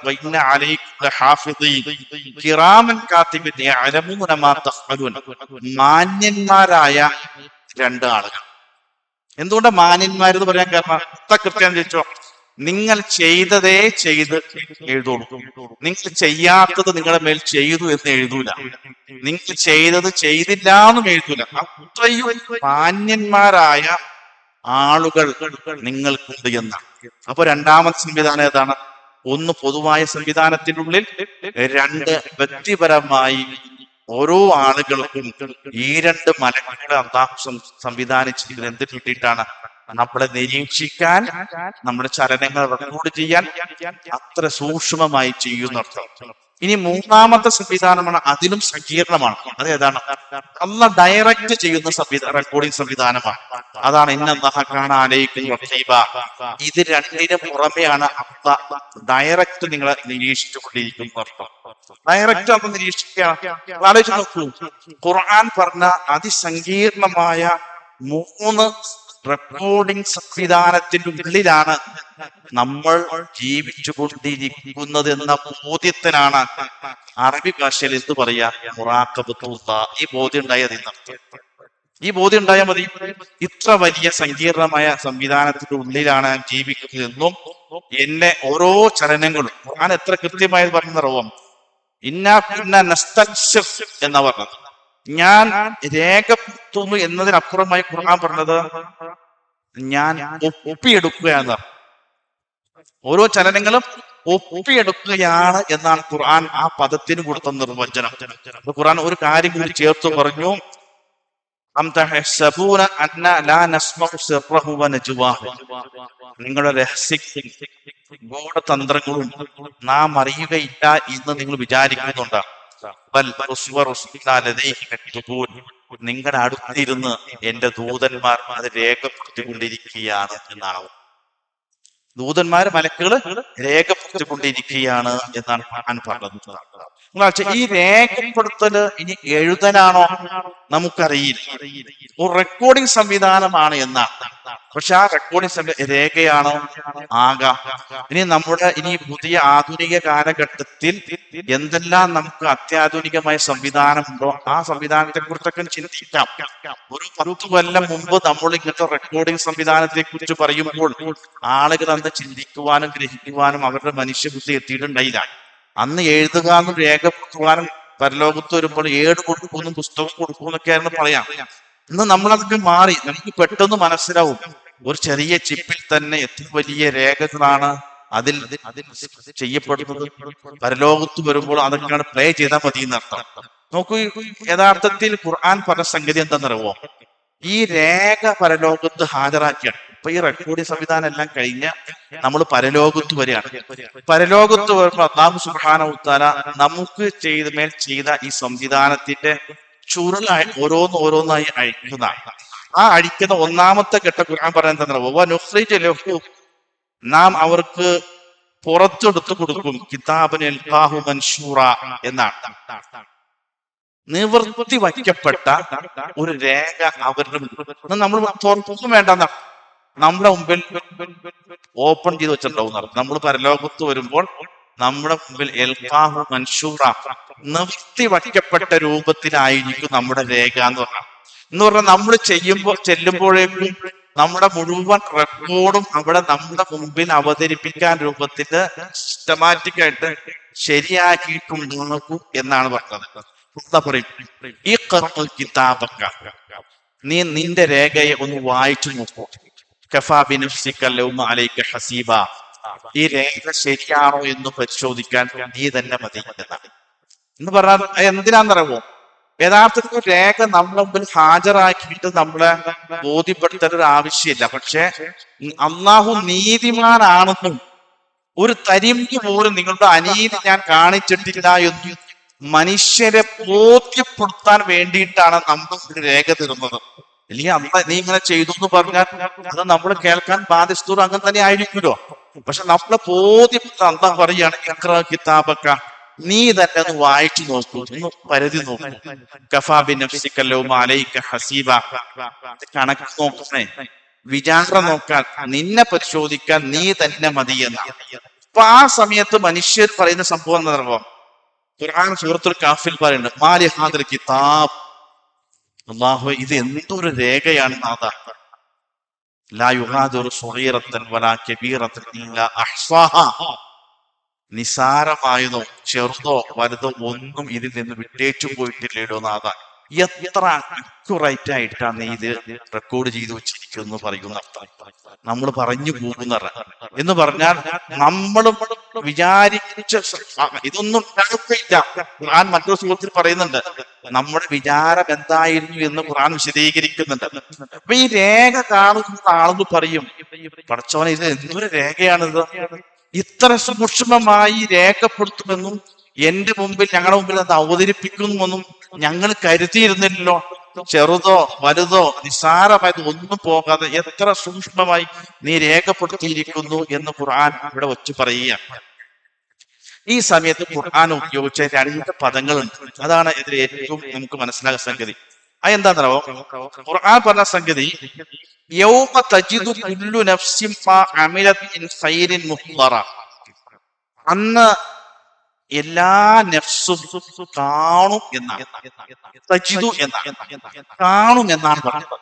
മാന്യന്മാരായ രണ്ട് ആളുകൾ. എന്തുകൊണ്ടാ മാന്യന്മാരെന്ന് പറയാൻ കാരണം? കൃത്യം ചോദിച്ചോ, നിങ്ങൾ ചെയ്തതേ ചെയ്ത് എഴുതുള്ളൂ. നിങ്ങൾ ചെയ്യാത്തത് നിങ്ങളുടെ മേൽ ചെയ്തു എന്ന് എഴുതൂല. നിങ്ങൾ ചെയ്തത് ചെയ്തില്ല എന്നും എഴുതൂല. അത്രയും മാന്യന്മാരായ ആളുകൾ നിങ്ങൾക്കുണ്ട് എന്നാണ്. അപ്പൊ രണ്ടാമത്തെ സംവിധാനം ഏതാണ്? ഒന്ന് പൊതുവായ സംവിധാനത്തിനുള്ളിൽ, രണ്ട് വ്യക്തിപരമായി ഓരോ ആളുകൾക്കും ഈ രണ്ട് മലക്കുകളെ അള്ളാഹു സംവിധാനിച്ചിരിക്കുന്നത് എന്ത് കിട്ടിയിട്ടാണ്? നമ്മളെ നിരീക്ഷിക്കാൻ, നമ്മുടെ ചലനങ്ങൾ റെക്കോർഡ് ചെയ്യാൻ അത്ര സൂക്ഷ്മമായി ചെയ്യുന്നർത്ഥം. ഇനി മൂന്നാമത്തെ സംവിധാനമാണ്, അതിലും സങ്കീർണമാണ്. അതേതാണ്? അള്ളാഹ് ഡയറക്റ്റ് ചെയ്യുന്ന റെക്കോർഡിംഗ് സംവിധാനമാണ്. അതാണ് ഇത് രണ്ടിന് പുറമെയാണ് അള്ളാഹ് ഡയറക്റ്റ് നിങ്ങളെ നിരീക്ഷിച്ചുകൊണ്ടിരിക്കുന്ന അർത്ഥം. ഡയറക്റ്റ് അന്ന് നിരീക്ഷിക്കുക. ആലോചിച്ച് നോക്കൂ, ഖുർആൻ പറഞ്ഞ അതിസങ്കീർണമായ 3 റെക്കോർഡിംഗ് സംവിധാനത്തിന്റെ ഉള്ളിലാണ് നമ്മൾ ജീവിച്ചു കൊണ്ടിരിക്കുന്നത് എന്ന ബോധ്യത്തിനാണ് അറബി ഭാഷയിൽ എന്ത് പറയാ? മുറാഖബത്തുല്ലാ. ഈ ബോധ്യം ഉണ്ടായത് ഈ ബോധ്യം ഉണ്ടായാൽ മതി. ഇത്ര വലിയ സങ്കീർണമായ സംവിധാനത്തിന്റെ ഉള്ളിലാണ് ജീവിക്കുന്നതെന്നും എന്നെ ഓരോ ചലനങ്ങളും ഖുർആൻ എത്ര കൃത്യമായി പറഞ്ഞറിയാം. എന്നാ പറഞ്ഞത്. ഞാൻ രേഖപ്പെടുത്തുന്നു എന്നതിനപ്പുറമായി ഖുർആൻ പറഞ്ഞത് ഞാൻ ഒപ്പിയെടുക്കുക എന്നാണ്. ഓരോ ചലനങ്ങളും ഒപ്പിയെടുക്കുകയാണ് എന്നാണ് ഖുർആൻ ആ പദത്തിന് കൊടുത്ത നിർവചനം. ഖുർആൻ ഒരു കാര്യം കൂടി ചേർത്ത് പറഞ്ഞു, നിങ്ങളുടെ രഹസ്യ ഗൂഢതന്ത്രങ്ങളും നാം അറിയുകയില്ല എന്ന് നിങ്ങൾ വിചാരിക്കുന്നുണ്ടോ? നിങ്ങളുടെ അടുത്തിരുന്ന് എന്റെ ദൂതന്മാർ അത് രേഖപ്പെടുത്തിക്കൊണ്ടിരിക്കുകയാണ് എന്നാണ്. ദൂതന്മാര്, മലക്കുകള് രേഖപ്പെടുത്തിക്കൊണ്ടിരിക്കുകയാണ് എന്നാണ് ഖുർആൻ പറഞ്ഞത്. ഈ രേഖപ്പെടുത്തല് ഇനി എഴുതലാണോ നമുക്കറിയില്ല. ഒരു റെക്കോർഡിംഗ് സംവിധാനമാണ് എന്നാണ്. പക്ഷെ ആ റെക്കോർഡിംഗ് രേഖയാണോ? ആകാം. ഇനി പുതിയ ആധുനിക കാലഘട്ടത്തിൽ എന്തെല്ലാം നമുക്ക് അത്യാധുനികമായ സംവിധാനമുണ്ടോ ആ സംവിധാനത്തെ കുറിച്ചൊക്കെ ചിന്തിക്കാം. ഒരു 10 കൊല്ലം മുമ്പ് നമ്മൾ ഇങ്ങനത്തെ റെക്കോർഡിംഗ് സംവിധാനത്തെ കുറിച്ച് പറയുമ്പോൾ ആളുകൾ അന്ന് ചിന്തിക്കുവാനും ഗ്രഹിക്കുവാനും അവരുടെ മനുഷ്യബുദ്ധി എത്തിയിട്ടുണ്ടായില്ല. അന്ന് എഴുതുകാനും രേഖപ്പെടുത്തുവാനും പരലോകത്ത് വരുമ്പോൾ ഏട് കൊടുക്കുമെന്നും പുസ്തകം കൊടുക്കുമെന്നൊക്കെയായിരുന്നു പറയാം. ഇന്ന് നമ്മളതൊക്കെ മാറി. നമുക്ക് പെട്ടെന്ന് മനസ്സിലാവും ഒരു ചെറിയ ചിപ്പിൽ തന്നെ എത്ര വലിയ രേഖകളാണ് അതിൽ ചെയ്യപ്പെടുന്നത്. പരലോകത്ത് വരുമ്പോൾ അതൊക്കെയാണ് പ്ലേ ചെയ്താൽ മതി എന്നർത്ഥം. നോക്കൂ, യഥാർത്ഥത്തിൽ ഖുർആൻ പറഞ്ഞ സംഗതി എന്താണെന്നറിയോ? ഈ രേഖ പരലോകത്ത് ഹാജരാക്കിയാണ്. ഇപ്പൊ ഈ റെക്കോർഡിംഗ് സംവിധാനം എല്ലാം കഴിഞ്ഞ് നമ്മൾ പരലോകത്ത് വരികയാണ്. പരലോകത്ത് വരുമ്പോൾ അല്ലാഹു സുബ്ഹാനഹു വ തആല നമുക്ക് ചെയ്ത ഈ സംവിധാനത്തിന്റെ ചുരുളായി ഓരോന്നായി അഴിക്കുന്നതാണ്. ആ അഴിക്കുന്ന ഒന്നാമത്തെ ഘട്ടം ഖുർആൻ പറയുന്നത് നാം അവർക്ക് പുറത്തെടുത്തു കൊടുക്കും കിതാബൻ യൽഖാഹു മൻശൂറ എന്നാണ്. നിവർത്തി വയ്ക്കപ്പെട്ട ഒരു രേഖ അവരുടെ നമ്മൾ തുറപ്പൊന്നും വേണ്ടെന്ന നമ്മുടെ മുമ്പിൽ ഓപ്പൺ ചെയ്ത് വെച്ചിട്ടുണ്ടാവും. നമ്മൾ പരലോകത്ത് വരുമ്പോൾ നമ്മുടെ മുമ്പിൽ എൽഖാഹു മൻശൂറ, നിവർത്തി വയ്ക്കപ്പെട്ട രൂപത്തിലായിരിക്കും നമ്മുടെ രേഖ എന്ന് പറഞ്ഞാൽ നമ്മൾ ചെല്ലുമ്പോഴേക്കും നമ്മുടെ മുഴുവൻ റെക്കോർഡും അവിടെ നമ്മുടെ മുമ്പിൽ അവതരിപ്പിക്കാൻ രൂപത്തില് സിസ്റ്റമാറ്റിക് ആയിട്ട് ശരിയാക്കിയിട്ടുണ്ടാകും എന്നാണ് പറഞ്ഞത്. ഈ കിതാബക്ക, നീ നിന്റെ രേഖയെ ഒന്ന് വായിച്ചു നോക്കൂ. കഫാ ബിനഫ്സിക ലൗമ അലൈക ഹസീബ, ഈ രേഖ ശരിയാണോ എന്ന് പരിശോധിക്കാൻ നീ തന്നെ മതി എന്നാണ്. എന്ന് പറഞ്ഞാൽ എന്തിനാന്നറിയോ? യഥാർത്ഥത്തിൽ രേഖ നമ്മുടെ മുമ്പിൽ ഹാജരാക്കിയിട്ട് നമ്മളെ ബോധ്യപ്പെടുത്തേണ്ട ഒരു ആവശ്യമില്ല. പക്ഷെ അള്ളാഹു നീതിമാനാണെന്നും ഒരു തരിമ്പ് പോലും നിങ്ങളുടെ അനീതി ഞാൻ കാണിച്ചിട്ടില്ല എന്നും മനുഷ്യരെ ബോധ്യപ്പെടുത്താൻ വേണ്ടിയിട്ടാണ് നമ്മൾ ഒരു രേഖ തരുന്നത്. അല്ലെങ്കിൽ അമ്മ നീ ഇങ്ങനെ ചെയ്തു എന്ന് പറഞ്ഞാൽ അത് നമ്മൾ കേൾക്കാൻ ബാധ്യസ്ഥൂർ അങ്ങനെ തന്നെ ആയിരിക്കുമല്ലോ. പക്ഷെ നമ്മളെ ബോധ്യപ്പെടുത്താൻ അള്ളാഹു പറയുകയാണ് ഇഖ്റ കിതാബക, നീ തന്നെ ഒന്ന് വായിച്ചു നോക്കൂ, ഒന്ന് പരിധി നോക്കൂ. കഫാ ബിനഫ്സിക ലൗമ അലൈക ഹസീബ. കണക്ക് നോക്കണേ, വിചാരണ നോക്കാൻ, നിന്നെ പരിശോധിക്കാൻ നീ തന്നെ മതിയെന്ന. അപ്പൊ ആ സമയത്ത് മനുഷ്യർ പറയുന്ന സംഭവം എന്താ പറയുക? ഖുർആൻ സൂറത്തുൽ കാഫിൽ പറയുന്നുണ്ട്, മാലി ഹാദിൽ കിതാബ്, അല്ലാഹു ഇത് എന്തൊരു രേഖയാണ് നാഥാ, ലാ യുഗാദിറു സ്വഗീറത്തൻ വലാ കബീറത്തൻ ഇല്ലാ അഹ്സാഹാ. നിസാരമായതോ ചെറുതോ വലുതോ ഒന്നും ഇതിൽ നിന്ന് വിട്ടേച്ചു പോയിട്ടില്ലേടോ നാഥ. എത്ര അക്യുറേറ്റ് ആയിട്ടാണ് നീ ഇത് റെക്കോർഡ് ചെയ്തു വെച്ചിരിക്കുന്നു പറയുന്ന അർത്ഥം. നമ്മൾ പറഞ്ഞു പോകുന്ന എന്ന് പറഞ്ഞാൽ നമ്മളും വിചാരിച്ച ഇതൊന്നും ഉണ്ടാകുകയില്ല. ഖുർആൻ മറ്റൊരു സുഹൃത്തിൽ പറയുന്നുണ്ട്, നമ്മുടെ വിചാരം എന്തായിരുന്നു എന്ന് ഖുർആൻ വിശദീകരിക്കുന്നുണ്ട്. അപ്പൊ ഈ രേഖ കാണുന്ന ആളെന്ന് പറയും, പടച്ചോനെ ഇത് എന്തൊരു രേഖയാണിത്, ഇത്ര സൂക്ഷ്മമായി രേഖപ്പെടുത്തുമെന്നും എന്റെ മുമ്പിൽ, ഞങ്ങളുടെ മുമ്പിൽ അത് അവതരിപ്പിക്കുന്നുവെന്നും ഞങ്ങൾ കരുതിയിരുന്നില്ലല്ലോ. ചെറുതോ വലുതോ നിസ്സാരമായത് ഒന്നും പോകാതെ എത്ര സൂക്ഷ്മമായി നീ രേഖപ്പെടുത്തിയിരിക്കുന്നു എന്ന് ഖുർആൻ ഇവിടെ വച്ച് പറയുക. ഈ സമയത്ത് ഖുർആൻ ഉപയോഗിച്ച 2 പദങ്ങളുണ്ട്. അതാണ് ഇതിൽ ഏറ്റവും നമുക്ക് മനസ്സിലാകുന്ന സംഗതി. അതെന്താണെന്നോ, ഖുർആൻ പറഞ്ഞ സംഗതി, യൗമ തജിദു കുല്ലു നഫ്സിൻ മാ അമിലത് മിൻ ഖൈരിൻ മുഹ്ദറ. അന്ന് എല്ലാ നഫ്സും കാണും എന്നാണ്. തജിദു എന്നാണ്, കാണും എന്നാണ് പറഞ്ഞത്.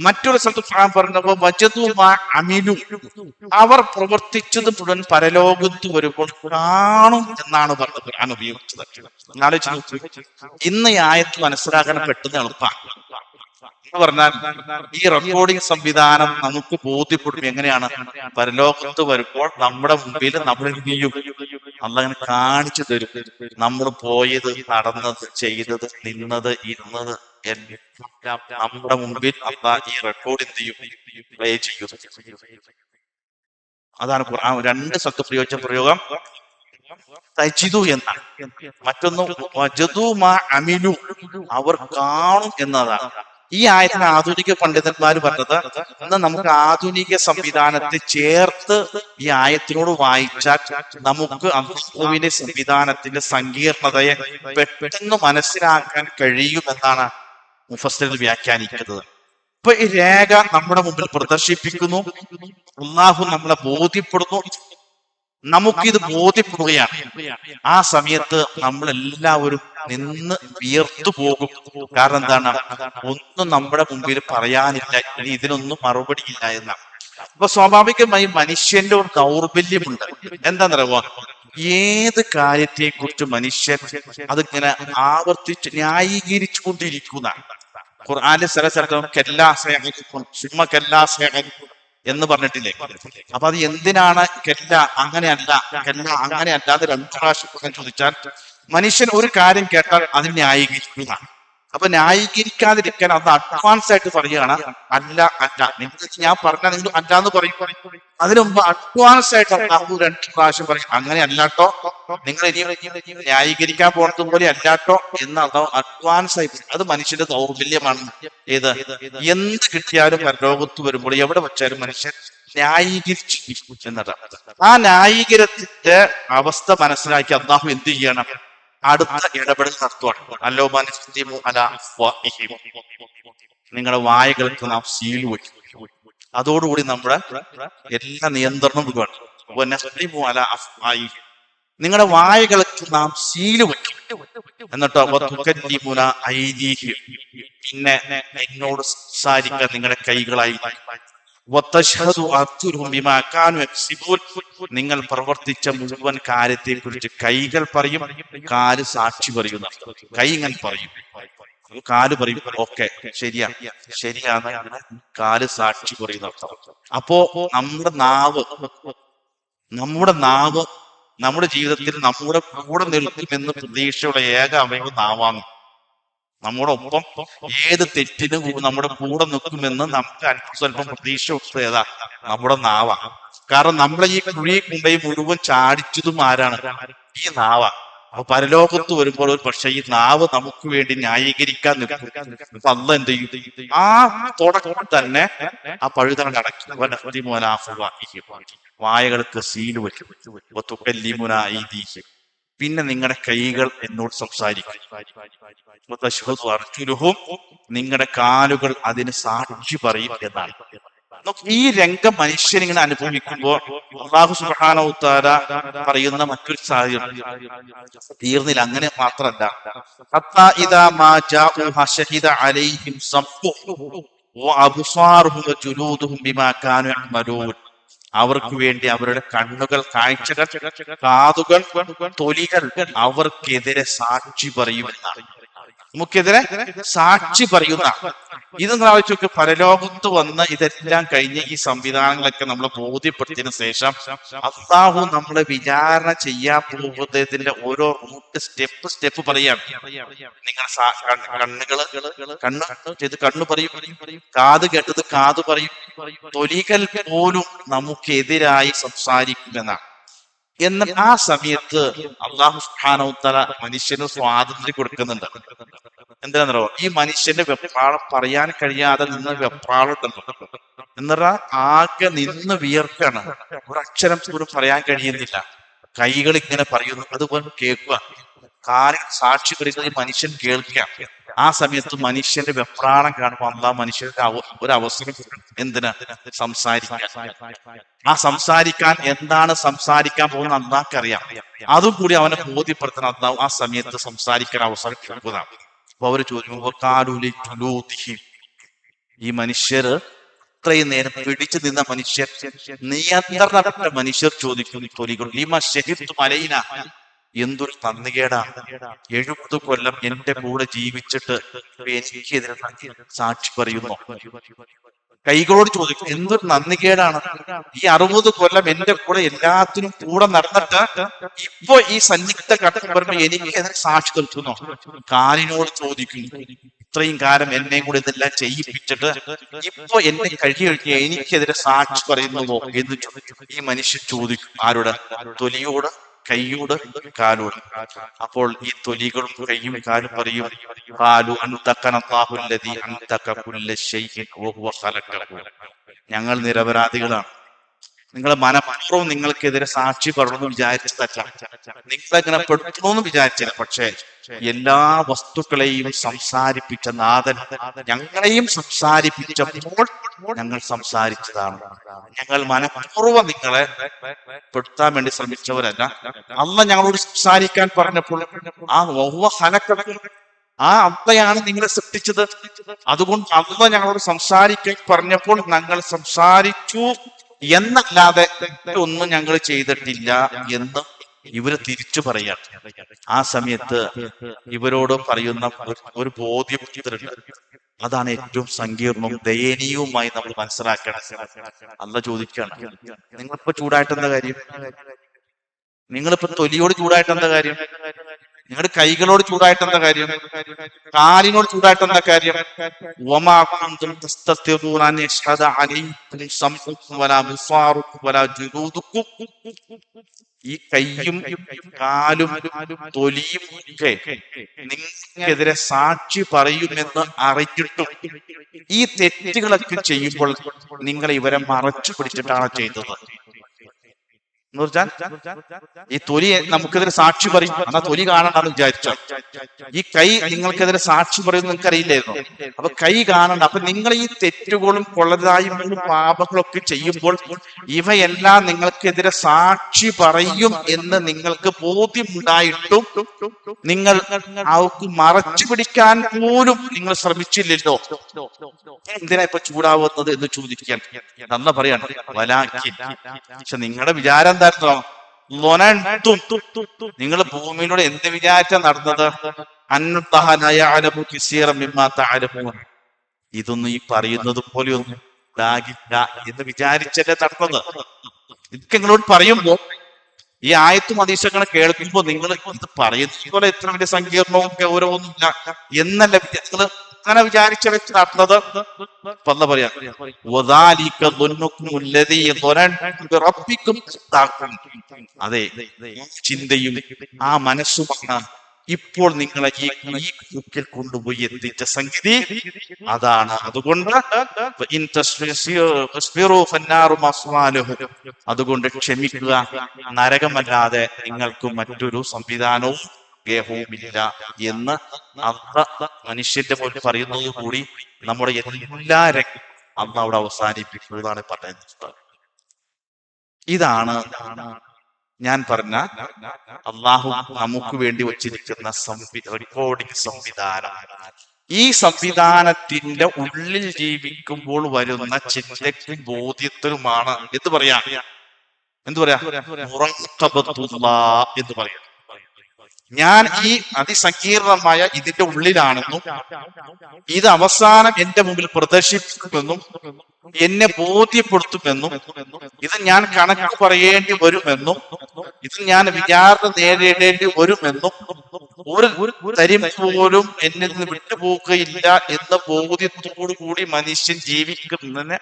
മറ്റൊരു സ്ഥലത്ത് ഖുർആൻ പറഞ്ഞപ്പോ വജദു മാ അമിലു, അവർ പ്രവർത്തിച്ചത് മുഴുവൻ പരലോകത്ത് വരുമ്പോൾ കാണും എന്നാണ് പറഞ്ഞത്. ഖുർആൻ ഉപയോഗിച്ചത്. ഇന്ന് ഈ ആയത്ത് മനസ്സിലാക്കാൻ പെട്ടെന്ന് എളുപ്പമാണ്. എന്ന് പറഞ്ഞാൽ ഈ റെക്കോർഡിംഗ് സംവിധാനം നമുക്ക് ബോധ്യപ്പെടും എങ്ങനെയാണ്, പരലോകത്ത് വരുമ്പോൾ നമ്മുടെ മുമ്പിൽ നമ്മൾ എന്ത് ചെയ്യും, അള്ളങ്ങനെ കാണിച്ചു തരും. നമ്മൾ പോയത്, നടന്നത്, ചെയ്തത്, നിന്നത്, ഇരുന്നത് എല്ലാം നമ്മുടെ മുമ്പിൽ ഈ റെക്കോർഡ് എന്ത് ചെയ്യും, പ്ലേ ചെയ്യും. അതാണ് ഖുർആൻ 2 സ്ഥലത്ത് പ്രയോഗിച്ച പ്രയോഗം തജിദു എന്നാണ്. മറ്റൊന്ന് വജദു മാ അമിലു, അവർ കാണും എന്നതാണ്. ഈ ആയത്തിന് ആധുനിക പണ്ഡിതന്മാർ പറഞ്ഞത്, എന്നാൽ നമുക്ക് ആധുനിക സംവിധാനത്തെ ചേർത്ത് ഈ ആയത്തിനോട് വായിച്ചാൽ നമുക്ക് അള്ളാഹുവിന്റെ സംവിധാനത്തിന്റെ സങ്കീർണതയെ പെട്ടെന്ന് മനസ്സിലാക്കാൻ കഴിയുമെന്നാണ് മുഫസ്സിറുകൾ വ്യാഖ്യാനിക്കുന്നത്. ഇപ്പൊ ഈ രേഖ നമ്മുടെ മുമ്പിൽ പ്രദർശിപ്പിക്കുന്നു, അള്ളാഹു നമ്മളെ ബോധ്യപ്പെടുന്നു, നമുക്കിത് ബോധ്യപ്പെടുകയാണ്. ആ സമയത്ത് നമ്മളെല്ലാവരും നിന്ന് വിയർത്തു പോകും. കാരണം എന്താണ്, ഒന്നും നമ്മുടെ മുമ്പിൽ പറയാനില്ല, ഇനി ഇതിനൊന്നും മറുപടിയില്ല എന്നാണ്. അപ്പൊ സ്വാഭാവികമായി മനുഷ്യന്റെ ഒരു ദൗർബല്യമുണ്ട്. എന്താണെന്നറിയുമോ, ഏത് കാര്യത്തെ കുറിച്ച് മനുഷ്യൻ അതിങ്ങനെ ആവർത്തിച്ച് ന്യായീകരിച്ചു കൊണ്ടിരിക്കുന്ന. ഖുർആനിലെ ചില എന്ന് പറഞ്ഞിട്ടില്ലേ? അപ്പൊ അത് എന്തിനാണ് കെല്ല അങ്ങനെയല്ല, കെല്ല അങ്ങനെയല്ല, അത് 2 പ്രാവശ്യം ചോദിച്ചാൽ മനുഷ്യൻ ഒരു കാര്യം കേട്ടാൽ അതിന് ന്യായീകരിക്കുന്നതാണ്. അപ്പൊ ന്യായീകരിക്കാതിരിക്കാൻ അത് അഡ്വാൻസ് ആയിട്ട് പറയുകയാണ്, അല്ല അല്ല, നിങ്ങൾ ഞാൻ പറഞ്ഞാൽ നിങ്ങൾ അല്ല എന്ന് പറയും. അതിനു മുമ്പ് അഡ്വാൻസ് ആയിട്ട് 2 പ്രാവശ്യം പറയും, അങ്ങനെ അല്ലാട്ടോ, നിങ്ങൾ ഇനി ന്യായീകരിക്കാൻ പോകുന്നത് പോലെ അല്ലാട്ടോ എന്ന് അഡ്വാൻസ് ആയി. അത് മനുഷ്യന്റെ ദൗർബല്യമാണ്. ഏത് എന്ത് കിട്ടിയാലും പരലോകത്ത് വരുമ്പോൾ എവിടെ വെച്ചാലും മനുഷ്യൻ ന്യായീകരിച്ചു എന്നതാണ്. ആ ന്യായീകരണത്തിന്റെ അവസ്ഥ മനസ്സിലാക്കി അല്ലാഹു എന്ത് ചെയ്യണം, അടുത്ത ഇടപെടൽ നടത്തുവാണ്. നിങ്ങളുടെ വായകൾക്ക് നാം സീൽ വയ്ക്കും. അതോടുകൂടി നമ്മുടെ എല്ലാ നിയന്ത്രണം വിടുവാണ്. നിങ്ങളുടെ വായകൾക്ക് നാം സീല് വയ്ക്കും. എന്നിട്ടോ പിന്നെ എന്നോട് സംസാരിക്കാൻ നിങ്ങളുടെ കൈകളായി. നിങ്ങൾ പ്രവർത്തിച്ച മുഴുവൻ കാര്യത്തെ കുറിച്ച് കൈകൾ പറയും, കാല് സാക്ഷി പറയുന്ന. കൈ ഇങ്ങനെ പറയും, കാല് പറയും ഓക്കെ ശരിയാണ്, കാല് സാക്ഷി പറയുന്ന അർത്ഥം. അപ്പോ നമ്മുടെ നാവ് നമ്മുടെ ജീവിതത്തിൽ നമ്മുടെ കൂടെ നിൽക്കുമെന്ന് പ്രതീക്ഷയുള്ള ഏക അവയവം നാവാണ്. നമ്മുടെ ഒപ്പം ഏത് തെറ്റിനും നമ്മുടെ കൂടെ നിൽക്കുമെന്ന് നമുക്ക് സ്വല്പം പ്രതീക്ഷ ഏതാ, നമ്മുടെ നാവാണ്. കാരണം നമ്മളെ ഈ കുഴി കൊണ്ടുപോയി മുഴുവൻ ചാടിച്ചതും ആരാണ്, ഈ നാവ. അപ്പൊ പരലോകത്ത് വരുമ്പോൾ ഒരു പക്ഷെ ഈ നാവ് നമുക്ക് വേണ്ടി ന്യായീകരിക്കാൻ നിൽക്കും. അപ്പൊ അള്ളാഹ് എന്ത് ചെയ്യും, ആ തുടക്കം തന്നെ ആ പഴുതങ്ങൾ അടക്കി വായകൾക്ക് സീല് വയ്ക്കും. പിന്നെ നിങ്ങളുടെ കൈകൾ എന്നോട് സംസാരിക്കും. നിങ്ങളുടെ കാലുകൾ അതിന് സാക്ഷി പറയും എന്നാണ്. ഈ രംഗം മനുഷ്യൻ ഇങ്ങനെ അനുഭവിക്കുമ്പോൾ അല്ലാഹു സുബ്ഹാനഹു വ തആല പറയുന്ന മറ്റൊരു സാഹചര്യം തീർന്നില്ല. അങ്ങനെ മാത്രമല്ല, ഹത്താ ഇദാ മാ ജാഊഹ ശഹിദ അലൈഹിം സംഉഹും വഅബ്സാറുഹും വജുലൂദുഹും ബിമാ കാനൂ യഅമലൂൻ. അവർക്ക് വേണ്ടി അവരുടെ കണ്ണുകൾ, കാഴ്ചകൾ, കാതുകൾ, തൊലികൾ അവർക്കെതിരെ സാക്ഷി പറയുമെന്നാണ്. നമുക്കെതിരെ സാക്ഷി പറയുന്ന ഇത് നിങ്ങൾ ആലോചിച്ച് നോക്ക്. പരലോകത്ത് വന്ന് ഇതെല്ലാം കഴിഞ്ഞ് ഈ സംവിധാനങ്ങളൊക്കെ നമ്മൾ ബോധ്യപ്പെടുത്തിയതിനു ശേഷം അല്ലാഹു നമ്മളെ വിചാരണ ചെയ്യാൻ പോകുന്നതിന്റെ ഓരോ റൂട്ട് സ്റ്റെപ്പ് പറയാണ്. നിങ്ങൾ കണ്ണ് പറയും, കാത് കേട്ടത് കാത് പറയും, തൊലികൾ പോലും നമുക്കെതിരായി സംസാരിക്കുമെന്നാണ്. എന്നാൽ ആ സമയത്ത് അല്ലാഹു സുബ്ഹാനഹു വ തആല മനുഷ്യന് സ്വാതന്ത്ര്യം കൊടുക്കുന്നുണ്ട്. എന്താണെന്നോ, ഈ മനുഷ്യന്റെ വെപ്രാളം പറയാൻ കഴിയാതെ നിന്ന് വെപ്രാളുണ്ടല്ലോ എന്നറാ ആകെ നിന്ന് വിയർക്കാണ്. ഒരക്ഷരം പോലും പറയാൻ കഴിയുന്നില്ല. കൈകൾ ഇങ്ങനെ പറയുന്നു, അതുപോലെ കേൾക്കുക. കാലിൽ സാക്ഷി പറയുന്നത് ഈ മനുഷ്യൻ കേൾക്കുക. ആ സമയത്ത് മനുഷ്യന്റെ വെപ്രാളം കാണുമ്പോൾ അല്ലാഹു മനുഷ്യർക്ക് ഒരു അവസരം എന്തിനാ സംസാരിക്കാൻ. ആ സംസാരിക്കാൻ എന്താണ് സംസാരിക്കാൻ പോകുന്ന അല്ലാഹുക്കറിയാം. അതും കൂടി അവനെ ബോധ്യപ്പെടുത്തണം. അല്ലാഹു ആ സമയത്ത് സംസാരിക്കാൻ അവസരം കൊടുക്കുന്നതാണ്. അപ്പൊ അവര് ചോദിക്കുമ്പോൾ ഈ മനുഷ്യര് ഇത്രയും നേരം പിടിച്ചു നിന്ന മനുഷ്യർ, നിയന്ത്രണപ്പെട്ട മനുഷ്യർ ചോദിക്കുന്നു, തൊലികൾ മലയിന എന്തൊരു നന്ദികേടാണ്. 70 കൊല്ലം എന്റെ കൂടെ ജീവിച്ചിട്ട് എനിക്കെതിരെ സാക്ഷി പറയുന്നു. കൈകളോട് ചോദിക്കും, എന്തൊരു നന്ദികേടാണ്. ഈ 60 കൊല്ലം എന്റെ കൂടെ എല്ലാത്തിനും കൂടെ നടന്നിട്ട് ഇപ്പൊ ഈ സന്നിഗ്ധ ഘട്ടം വരുമ്പോ എനിക്കെതിരെ സാക്ഷി നിർത്തുന്നു. കാലിനോട് ചോദിക്കുന്നു, ഇത്രയും കാലം എന്നെയും കൂടെ ഇതെല്ലാം ചെയ്യിപ്പിച്ചിട്ട് ഇപ്പൊ എന്നെ കഴിയൊഴിഞ്ഞ് എനിക്കെതിരെ സാക്ഷി പറയുന്നുവോ എന്ന് ഈ മനുഷ്യൻ ചോദിക്കും. ആരോട്? തൊലിയോട്, കൈയോട്, കാലോട്. അപ്പോൾ ഈ തൊലികളും കൈയും കാലും പറയും, ഞങ്ങൾ നിരപരാധികളാണ്. നിങ്ങൾ മനഃപൂർവ്വം നിങ്ങൾക്കെതിരെ സാക്ഷി പറഞ്ഞു വിചാരിച്ചതല്ല, നിങ്ങളെങ്ങനെ പെടുത്തണമെന്ന് വിചാരിച്ചില്ല. പക്ഷേ എല്ലാ വസ്തുക്കളെയും സംസാരിപ്പിച്ച നാഥൻ ഞങ്ങളെയും സംസാരിപ്പിച്ചപ്പോൾ ഞങ്ങൾ സംസാരിച്ചതാണ്. ഞങ്ങൾ മനഃപൂർവ്വം നിങ്ങളെ പെടുത്താൻ വേണ്ടി ശ്രമിച്ചവരല്ല. അന്ന് ഞങ്ങളോട് സംസാരിക്കാൻ പറഞ്ഞപ്പോൾ ആ അള്ളയാണ് നിങ്ങളെ സൃഷ്ടിച്ചത്. അതുകൊണ്ട് അള്ള ഞങ്ങളോട് സംസാരിക്കാൻ പറഞ്ഞപ്പോൾ ഞങ്ങൾ സംസാരിച്ചു എന്നല്ലാതെ ഒന്നും ഞങ്ങൾ ചെയ്തിട്ടില്ല എന്ന് ഇവര് തിരിച്ചു പറയാണ്. ആ സമയത്ത് ഇവരോട് പറയുന്ന ഒരു ബോധ്യപ്പെടുത്തലുണ്ട്. അതാണ് ഏറ്റവും സങ്കീർണവും ദയനീയവുമായി നമ്മൾ മനസ്സിലാക്കണം. അല്ല ചോദിക്കാണ്, നിങ്ങളിപ്പോ ചൂടായിട്ട് എന്താ കാര്യം? നിങ്ങളിപ്പോ തൊലിയോട് ചൂടായിട്ട് എന്താ കാര്യം? നിങ്ങളുടെ കൈകളോട് ചൂടായിട്ട് എന്താ കാര്യം? കാലിനോട് ചൂടായിട്ട് എന്താ കാര്യം? ഈ കൈയും കാലും തൊലിയും ഒക്കെ നിങ്ങൾക്കെതിരെ സാക്ഷി പറയുമെന്ന് അറിഞ്ഞിട്ടും ഈ തെറ്റുകളൊക്കെ ചെയ്യുമ്പോൾ നിങ്ങൾ ഇവരെ മറച്ചു പിടിച്ചിട്ടാണ് ചെയ്തത്. എന്ന് വെച്ചാൽ ഈ തൊലി നമുക്കെതിരെ സാക്ഷി പറയും, എന്നാ തൊലി കാണണ്ടെന്ന് വിചാരിച്ചോ. ഈ കൈ നിങ്ങൾക്കെതിരെ സാക്ഷി പറയുമെന്ന് നിങ്ങൾക്ക് അറിയില്ലായിരുന്നു. അപ്പൊ കൈ കാണണ്ട. അപ്പൊ നിങ്ങൾ ഈ തെറ്റുകളും കൊള്ളതായ്മകളും പാപങ്ങളൊക്കെ ചെയ്യുമ്പോൾ ഇവയെല്ലാം നിങ്ങൾക്കെതിരെ സാക്ഷി പറയും എന്ന് നിങ്ങൾക്ക് ബോധ്യമുണ്ടായിട്ടും നിങ്ങൾ അവർക്ക് മറച്ചു പിടിക്കാൻ പോലും നിങ്ങൾ ശ്രമിച്ചില്ലല്ലോ. എന്തിനാ ഇപ്പൊ ചൂടാവുന്നത് എന്ന് ചോദിക്കാൻ നന്ന പറയാണ്. പക്ഷെ നിങ്ങളുടെ വിചാരം എന്തായിരുന്നോ? നിങ്ങൾ ഭൂമിയിലൂടെ എന്ത് വിചാരിച്ചാ നടന്നത്? ഇതൊന്നും ഈ പറയുന്നത് പോലെയൊന്നും ഉണ്ടാകില്ല എന്ന് വിചാരിച്ചല്ലേ നടന്നത്. ഇതൊക്കെ നിങ്ങളോട് പറയുമ്പോ ഈ ആയത്തും ഹദീസുകളെ കേൾക്കുമ്പോ നിങ്ങൾ ഇത് പറയുന്നത് പോലെ എത്ര വലിയ സങ്കീർണവും ഗൗരവമൊന്നുമില്ല എന്നല്ല നിങ്ങൾ അങ്ങനെ വിചാരിച്ച വെച്ച് നടന്നത്. പല്ല പറയാ, അതെ, ചിന്തയും ആ മനസ്സുമാണ് ഇപ്പോൾ നിങ്ങളെ ഈ കുക്കിൽ കൊണ്ടുപോയി എത്തിച്ച സംഗതി അതാണ്. അതുകൊണ്ട് അതുകൊണ്ട് ക്ഷമിക്കുക, നരകമല്ലാതെ നിങ്ങൾക്ക് മറ്റൊരു സംവിധാനവും ഗേഹവുമില്ല എന്ന് അള്ള മനുഷ്യന്റെ മുന്നിൽ പറയുന്നത് കൂടി നമ്മുടെ എല്ലാ രംഗം അന്ന് അവിടെ അവസാനിപ്പിക്കുന്നതാണ് പറയുന്നത്. ഇതാണ് ഞാൻ പറഞ്ഞ അള്ളാഹു നമുക്ക് വേണ്ടി വച്ചിരിക്കുന്ന റെക്കോർഡിംഗ് സംവിധാനം. ഈ സംവിധാനത്തിന്റെ ഉള്ളിൽ ജീവിക്കുമ്പോൾ വരുന്ന ചിന്തയ്ക്കും ബോധ്യത്തിനുമാണ് എന്ത് പറയാ മുറഖബത്തുല്ലാഹ് എന്ന് പറയാം. ഞാൻ ഈ അതിസങ്കീർണമായ ഇതിന്റെ ഉള്ളിലാണെന്നും ഇത് അവസാനം എന്റെ മുമ്പിൽ പ്രദർശിപ്പിക്കുമെന്നും എന്നെ ബോധ്യപ്പെടുത്തുമെന്നും ഇത് ഞാൻ കണക്ക് പറയേണ്ടി വരുമെന്നും ഇത് ഞാൻ വിചാരണ നേരിടേണ്ടി വരുമെന്നും ഒരു തരും പോലും എന്നിൽ നിന്ന് വിട്ടുപോകുകയില്ല എന്ന ബോധ്യത്തോടു കൂടി മനുഷ്യൻ ജീവിക്കുന്നതിന്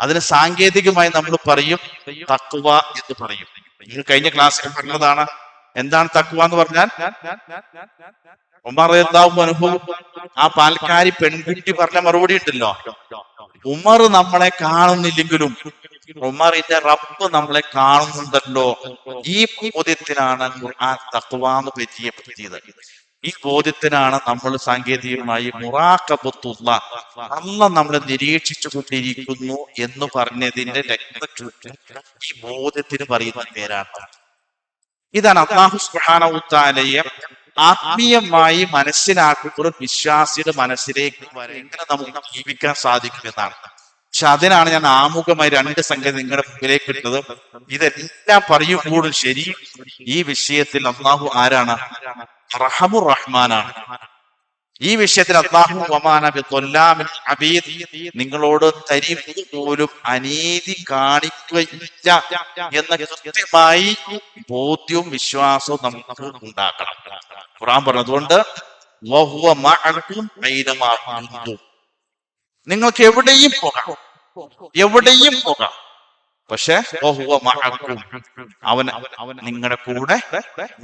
അതിന് സാങ്കേതികമായി നമ്മൾ പറയും തഖ്വ എന്ന് പറയും. നിങ്ങൾ കഴിഞ്ഞ ക്ലാസ്സിൽ പറഞ്ഞതാണ്. എന്താണ് തഖ്വ എന്ന് പറഞ്ഞാൽ? ഉമർ റളിയല്ലാഹു അൻഹു ആ പാൽക്കാരി പെൺകുട്ടി പറഞ്ഞ മറുപടി ഉണ്ടല്ലോ, ഉമർ നമ്മളെ കാണുന്നില്ലെങ്കിലും ഉമറിന്റെ റബ്ബ് നമ്മളെ കാണുന്നുണ്ടല്ലോ. ഈ ബോധ്യത്തിനാണ് ഖുർആൻ തഖ്വ എന്ന് പരിചയപ്പെടുത്തിയത്. ഈ ബോധ്യത്തിനാണ് നമ്മൾ സാങ്കേതികമായി മുറാഖബത്തുല്ലാഹ്, അല്ലാഹ് നമ്മളെ നിരീക്ഷിച്ചു കൊണ്ടിരിക്കുന്നു എന്ന് പറഞ്ഞതിന്റെ ഈ ബോധ്യത്തിന് പറയുന്ന പേരാണ്. ഇതാണ് അല്ലാഹു സുബ്ഹാനഹു വ തആലയെ ആത്മീയമായി മനസ്സിലാക്കുമ്പോൾ വിശ്വാസിയുടെ മനസ്സിലേക്ക് എങ്ങനെ നമുക്ക് ജീവിക്കാൻ സാധിക്കുമെന്നാണ്. പക്ഷെ അതിനാണ് ഞാൻ ആമുഖമായി രണ്ട് സംഗതി നിങ്ങളുടെ മുമ്പിലേക്ക് ഇട്ടത്. ഇതെല്ലാം പറയുമ്പോഴും ശരി, ഈ വിഷയത്തിൽ അല്ലാഹു ആരാണ്? റഹമുർ റഹ്മാനാണ്. ഈ വിഷയത്തിൽ അല്ലാഹു നിങ്ങളോട് തരിമ്പ് പോലും അനീതി കാണിക്കുകയില്ല എന്ന കൃത്യമായി ബോധ്യവും വിശ്വാസവും നമുക്ക് ഉണ്ടാക്കണം. ഖുർആൻ പറഞ്ഞതുകൊണ്ട് നിങ്ങൾക്ക് എവിടെയും പോകാം, പക്ഷെ അവൻ നിങ്ങളുടെ കൂടെ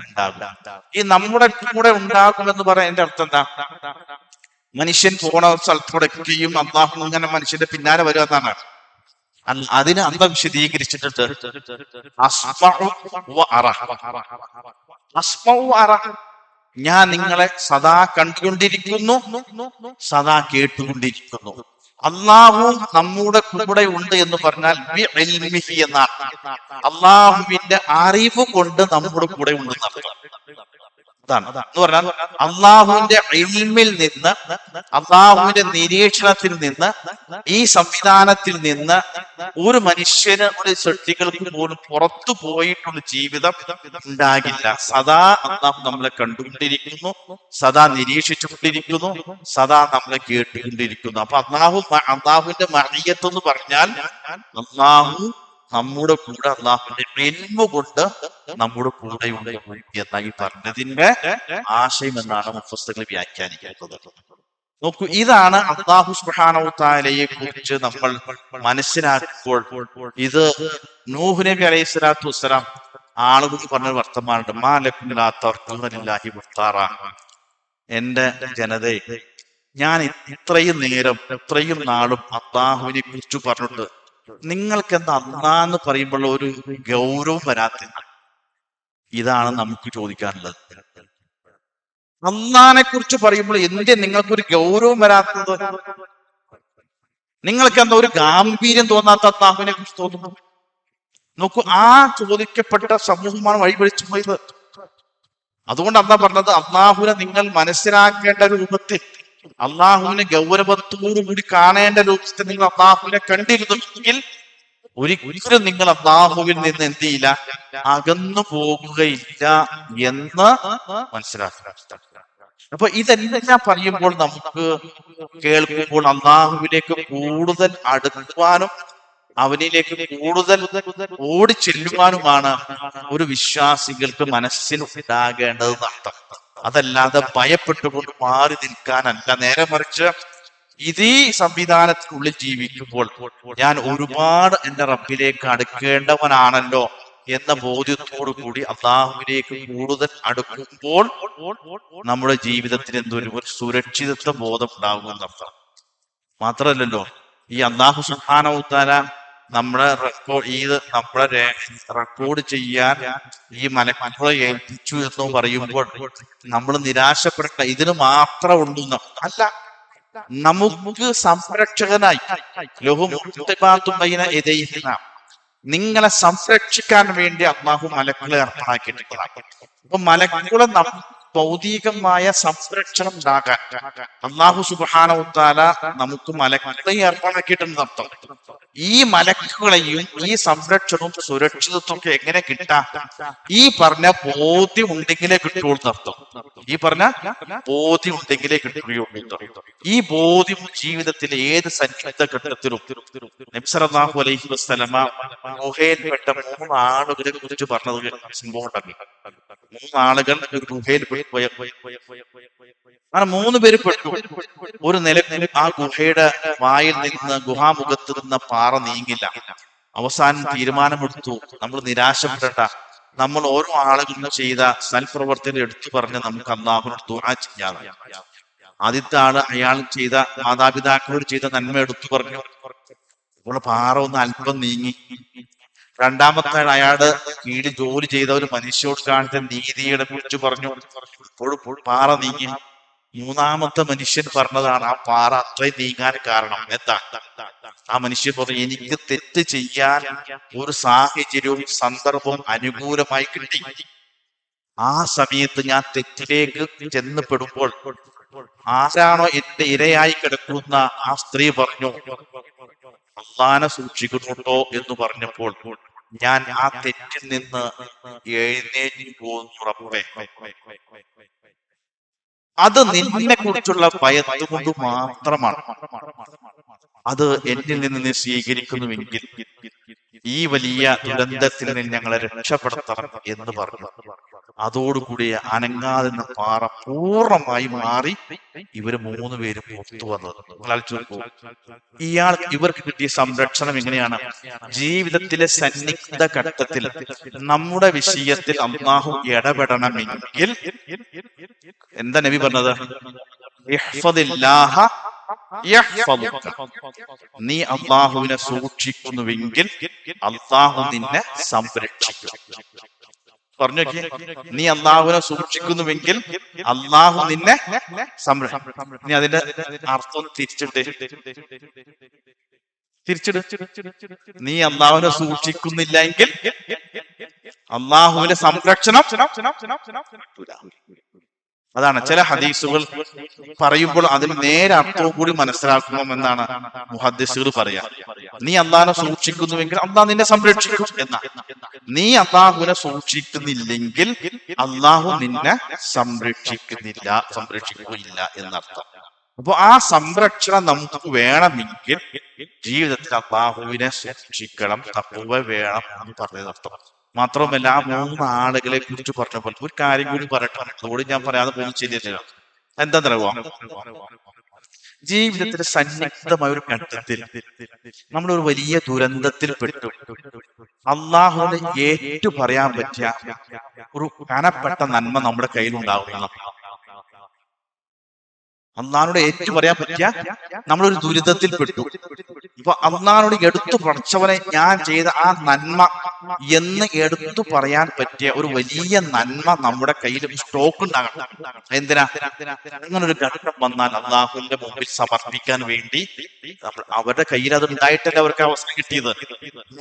ഉണ്ടാകും. ഈ നമ്മുടെ കൂടെ ഉണ്ടാകുമെന്ന് പറയാൻ എന്റെ അർത്ഥം എന്താ? മനുഷ്യൻ പോണ സ്ഥലത്തോടൊക്കെയും അല്ലാഹു ഇങ്ങനെ മനുഷ്യന്റെ പിന്നാലെ വരുമെന്നാണ്. അതിന് അന്തം വിശദീകരിച്ചിട്ടുണ്ട്. ഞാൻ നിങ്ങളെ സദാ കണ്ടുകൊണ്ടിരിക്കുന്നു, സദാ കേട്ടുകൊണ്ടിരിക്കുന്നു. അള്ളാഹു നമ്മുടെ കൂടെ ഉണ്ട് എന്ന് പറഞ്ഞാൽ എന്നാണ്. അള്ളാഹുവിന്റെ അറിവ് കൊണ്ട് നമ്മുടെ കൂടെ ഉണ്ടെന്ന് അർത്ഥം. അതാണ് എന്ന് പറഞ്ഞാൽ അള്ളാഹുവിന്റെ ഇൽമിൽ നിന്ന്, അള്ളാഹുവിന്റെ നിരീക്ഷണത്തിൽ നിന്ന്, ഈ സംവിധാനത്തിൽ നിന്ന് ഒരു മനുഷ്യന്, ഒരു സൃഷ്ടികൾക്ക് പോലും പുറത്തു പോയിട്ടുള്ള ജീവിതം ഉണ്ടാകില്ല. സദാ അള്ളാഹു നമ്മളെ കണ്ടുകൊണ്ടിരിക്കുന്നു, സദാ നിരീക്ഷിച്ചുകൊണ്ടിരിക്കുന്നു, സദാ നമ്മളെ കേട്ടുകൊണ്ടിരിക്കുന്നു. അപ്പൊ അള്ളാഹുവിന്റെ മഅിയത്ത് എന്ന് പറഞ്ഞാൽ അള്ളാഹു നമ്മുടെ കൂടെ, അള്ളാഹുവിന്റെ ഇൽമു കൊണ്ട് നമ്മുടെ കൂടെ ഉണ്ട് എന്നായി പറഞ്ഞതിന്റെ ആശയം എന്നാണ് മുഫസ്സിറുകൾ വ്യാഖ്യാനിക്കുന്നത്. നോക്കൂ, ഇതാണ് അല്ലാഹു സുബ്ഹാനഹു വ തആലയെ കുറിച്ച് നമ്മൾ മനസ്സിലാക്കുമ്പോൾ ഇത് നൂഹ് നബി അലൈഹി സ്വലാത്തു വസ്സലാം ആളുകൾ പറഞ്ഞ വർത്തമാനമുണ്ട്. മാ ലക്കും ലാ തർജൂനലില്ലാഹി വഖാറ. എന്റെ ജനതയെ, ഞാൻ ഇത്രയും നേരം ഇത്രയും നാളും അല്ലാഹുവിനെ കുറിച്ച് പറഞ്ഞിട്ട് നിങ്ങൾക്ക് എന്താ അല്ലാഹ് പറയുമ്പോൾ ഒരു ഗൗരവം വരാത്ത? ഇതാണ് നമുക്ക് ചോദിക്കാനുള്ളത്. അല്ലാഹനെ കുറിച്ച് പറയുമ്പോൾ എന്തേ നിങ്ങൾക്കൊരു ഗൗരവം വരാത്തത്? നിങ്ങൾക്ക് എന്താ ഒരു ഗാംഭീര്യം തോന്നാത്ത അല്ലാഹുവിനെ കുറിച്ച് തോന്നുന്നു? നോക്കൂ, ആ ചോദിക്കപ്പെട്ട സമൂഹമാണ് വഴിപഴിച്ചു പോയത്. അതുകൊണ്ട് അല്ലാഹ് പറഞ്ഞത്, അല്ലാഹുവിനെ നിങ്ങൾ മനസ്സിലാക്കേണ്ട രൂപത്തിൽ, അള്ളാഹുവിനെ ഗൗരവത്തോടു കൂടി കാണേണ്ട രൂപത്തിൽ നിങ്ങൾ അള്ളാഹുവിനെ കണ്ടിരുന്നെങ്കിൽ ഒരിക്കലും നിങ്ങൾ അള്ളാഹുവിൽ നിന്ന് എന്ത് ചെയ്യില്ല, അകന്നു പോകുകയില്ല എന്ന് മനസ്സിലാക്കുക. അപ്പൊ ഇതെല്ലാം പറയുമ്പോൾ നമുക്ക് കേൾക്കുമ്പോൾ അള്ളാഹുവിലേക്ക് കൂടുതൽ അടുക്കുവാനും അവനിലേക്ക് കൂടുതൽ ഓടി ചെല്ലുവാനുമാണ് ഒരു വിശ്വാസികൾക്ക് മനസ്സിന് ഉണ്ടാകേണ്ടത് അർത്ഥം. അതല്ലാതെ ഭയപ്പെട്ടുകൊണ്ട് മാറി നിൽക്കാനല്ല. നേരെ മറിച്ച് ഇതീ സംവിധാനത്തിനുള്ളിൽ ജീവിക്കുമ്പോൾ ഞാൻ ഒരുപാട് എന്റെ റബ്ബിലേക്ക് അടുക്കേണ്ടവനാണല്ലോ എന്ന ബോധ്യത്തോടു കൂടി അള്ളാഹുവിലേക്ക് കൂടുതൽ അടുക്കുമ്പോൾ നമ്മുടെ ജീവിതത്തിന് എന്തൊരു സുരക്ഷിതത്വ ബോധം ഉണ്ടാകുമെന്നർത്ഥം. മാത്രമല്ലല്ലോ, ഈ അള്ളാഹു സുബ്ഹാനഹു വ തആല നമ്മളെ റെക്കോർഡ് ചെയ്യാൻ ഈ മലക്കുകളെ ഏൽപ്പിച്ചു എന്ന് പറയുമ്പോൾ നമ്മൾ നിരാശപ്പെട്ട ഇതിന് മാത്രം ഉള്ളൂ അല്ല, നമുക്ക് സംരക്ഷകനായി നിങ്ങളെ സംരക്ഷിക്കാൻ വേണ്ടി അള്ളാഹു മലക്കുകളെ അർപ്പണാക്കിയിട്ടുള്ളതാണ്. അപ്പൊ മലക്കുകളെ ഭൗതികമായ സംരക്ഷണം ഉണ്ടാകാൻ അള്ളാഹു സുബ്ഹാനഹു വ തആല നമുക്ക് മലക്കുകളെ അർപ്പണാക്കിയിട്ടുണ്ട് അർത്ഥം. ഈ മലക്കുകളെയും ഈ സംരക്ഷണവും സുരക്ഷിതത്വം ഒക്കെ എങ്ങനെ കിട്ടാം? ഈ പറഞ്ഞ ബോധ്യം ഉണ്ടെങ്കിലേ കിട്ടുള്ളൂ അർത്ഥം. ഈ പറഞ്ഞ ബോധ്യം ഉണ്ടെങ്കിലേ കിട്ടുകയുള്ളൂ. ഈ ബോധ്യം ജീവിതത്തിലെ ഏത് സന്നിഗ്ധ ഘട്ടത്തിലും നബി സല്ലല്ലാഹു അലൈഹി വസല്ലമ ഗുഹയിൽപ്പെട്ട 3 ആളുകളെ കുറിച്ച് പറഞ്ഞത് സംഭവം ഉണ്ടല്ലോ. 3 ആളുകൾ ഒരു ഗുഹയിൽ പോയ 3 പേര് പെട്ടു. ഒരു നിലക്കും ആ ഗുഹയുടെ വായിൽ നിന്ന് ഗുഹാമുഖത്ത് നിന്ന പാറ നീങ്ങില്ല. അവസാനം തീരുമാനമെടുത്തു, നമ്മൾ നിരാശപ്പെടേണ്ട, നമ്മൾ ഓരോ ആളുകളും ചെയ്ത സൽപ്രവർത്തനം എടുത്തു പറഞ്ഞ് നമുക്ക് അല്ലാഹുവിനോട് ദുആ ചെയ്യാം. ആദ്യത്തെ ആള് അയാൾ ചെയ്ത മാതാപിതാക്കളോട് ചെയ്ത നന്മ എടുത്തു പറഞ്ഞു, അപ്പോൾ പാറ ഒന്ന് അല്പം നീങ്ങി. രണ്ടാമത്തെ അയാളുടെ കീഴിൽ ജോലി ചെയ്ത ഒരു മനുഷ്യരോട് കാണിച്ച നീതിയെ കുറിച്ച് പറഞ്ഞു, ഇപ്പോഴും പാറ നീങ്ങി. മൂന്നാമത്തെ മനുഷ്യൻ പറഞ്ഞതാണ് ആ പാറ അത്രയും നീങ്ങാൻ കാരണം എന്താ? ആ മനുഷ്യൻ പറഞ്ഞു, എനിക്ക് തെറ്റ് ചെയ്യാൻ ഒരു സാഹചര്യവും സന്ദർഭവും അനുകൂലമായി കിട്ടി. ആ സമയത്ത് ഞാൻ തെറ്റിലേക്ക് ചെന്നപ്പെടുമ്പോൾ ആരാണോ എന്റെ ഇരയായി കിടക്കുന്ന ആ സ്ത്രീ പറഞ്ഞു, അള്ളാനെ സൂക്ഷിക്കുന്നുണ്ടോ എന്ന് പറഞ്ഞപ്പോൾ ഞാൻ ആ തെറ്റിൽ നിന്ന് എഴുന്നേറ്റ് പോകുന്നു റബ്ബേ. അത് നിന്നെ കുറിച്ചുള്ള ഭയത്തുകൊണ്ട് മാത്രമാണ്. അത് എന്നിൽ നിന്ന് നീ സ്വീകരിക്കുന്നുവെങ്കിൽ ഈ വലിയ ദുരന്തത്തിൽ നിന്ന് ഞങ്ങളെ രക്ഷപ്പെടുത്തണം എന്ന് പറഞ്ഞു. അതോടുകൂടി അനങ്ങാതെ പാറ പൂർണ്ണമായി മാറി ഇവര് 3 പേരും പുറത്തു വന്നത്. ഇവർക്ക് കിട്ടിയ സംരക്ഷണം എങ്ങനെയാണ്? ജീവിതത്തിലെ സന്നിഗ്ധ ഘട്ടത്തിൽ നമ്മുടെ വിഷയത്തിൽ അല്ലാഹു ഇടപെടണമെങ്കിൽ എന്താ നബി പറഞ്ഞത്? ഇഹ്ഫദില്ലാഹ യഹ്ഫദുക. നീ അല്ലാഹുവിനെ സൂക്ഷിക്കുന്നുവെങ്കിൽ അല്ലാഹു നിന്നെ സംരക്ഷിക്കും. പറഞ്ഞു നോക്കിയേ, നീ അല്ലാഹുവിനെ സൂക്ഷിക്കുന്നുവെങ്കിൽ അല്ലാഹു നിന്നെ സംരക്ഷിക്കും. നീ അതിന്റെ അർത്ഥം തിരിച്ചിട്ട് നീ അല്ലാഹുവിനെ സൂക്ഷിക്കുന്നില്ല എങ്കിൽ അല്ലാഹുവിന്റെ സംരക്ഷണം. അതാണ് ചില ഹദീസുകൾ പറയുമ്പോൾ അതിന് നേരെ അർത്ഥവും കൂടി മനസ്സിലാക്കണമെന്നാണ് മുഹദ്ദിസുകൾ പറയാ. നീ അല്ലാഹുവിനെ സൂക്ഷിക്കുന്നുവെങ്കിൽ അല്ലാഹു നിന്നെ സംരക്ഷിക്കും എന്നാ. നീ അല്ലാഹുവിനെ സൂക്ഷിക്കുന്നില്ലെങ്കിൽ അല്ലാഹു നിന്നെ സംരക്ഷിക്കുകയില്ല എന്നർത്ഥം. അപ്പൊ ആ സംരക്ഷണം നമുക്ക് വേണമെങ്കിൽ ജീവിതത്തിൽ അല്ലാഹുവിനെ സൂക്ഷിക്കണം, തഖ്വ വേണം എന്ന് പറഞ്ഞതർത്ഥം. മാത്രമല്ല ആ 3 ആളുകളെ കുറിച്ച് പറഞ്ഞപ്പോൾ ഒരു കാര്യം കൂടി പറയട്ടെ, അതോട് ഞാൻ പറയാതെ പോകുന്നത് ശരിയല്ല. എന്താണെന്നറിയോ? ജീവിതത്തിലെ സന്നിഗ്ധമായ ഒരു ഘട്ടത്തിൽ നമ്മളൊരു വലിയ ദുരന്തത്തിൽ പെട്ടു. അള്ളാഹുവിനെ ഏറ്റു പറയാൻ പറ്റിയ ഒരു കനപ്പെട്ട നന്മ നമ്മുടെ കയ്യിലുണ്ടാവുക. അള്ളാഹിനോട് ഏറ്റു പറയാൻ പറ്റിയ നമ്മളൊരു ദുരിതത്തിൽ പെട്ടു. ഇപ്പൊ അള്ളാഹിനോട് എടുത്തു പഠിച്ചവനെ ഞാൻ ചെയ്ത ആ നന്മ എന്ന് എടുത്തു പറയാൻ പറ്റിയ ഒരു വലിയ നന്മ നമ്മുടെ കയ്യിൽ സ്റ്റോക്ക് ഉണ്ടാകണം. എന്തിനാ? അങ്ങനെ ഒരു ഘട്ടം വന്നാൽ അള്ളാഹുവിന്റെ മുമ്പിൽ സമർപ്പിക്കാൻ വേണ്ടി അവരുടെ കയ്യിൽ അത് ഉണ്ടായിട്ടല്ലേ അവർക്ക് അവസരം കിട്ടിയത്.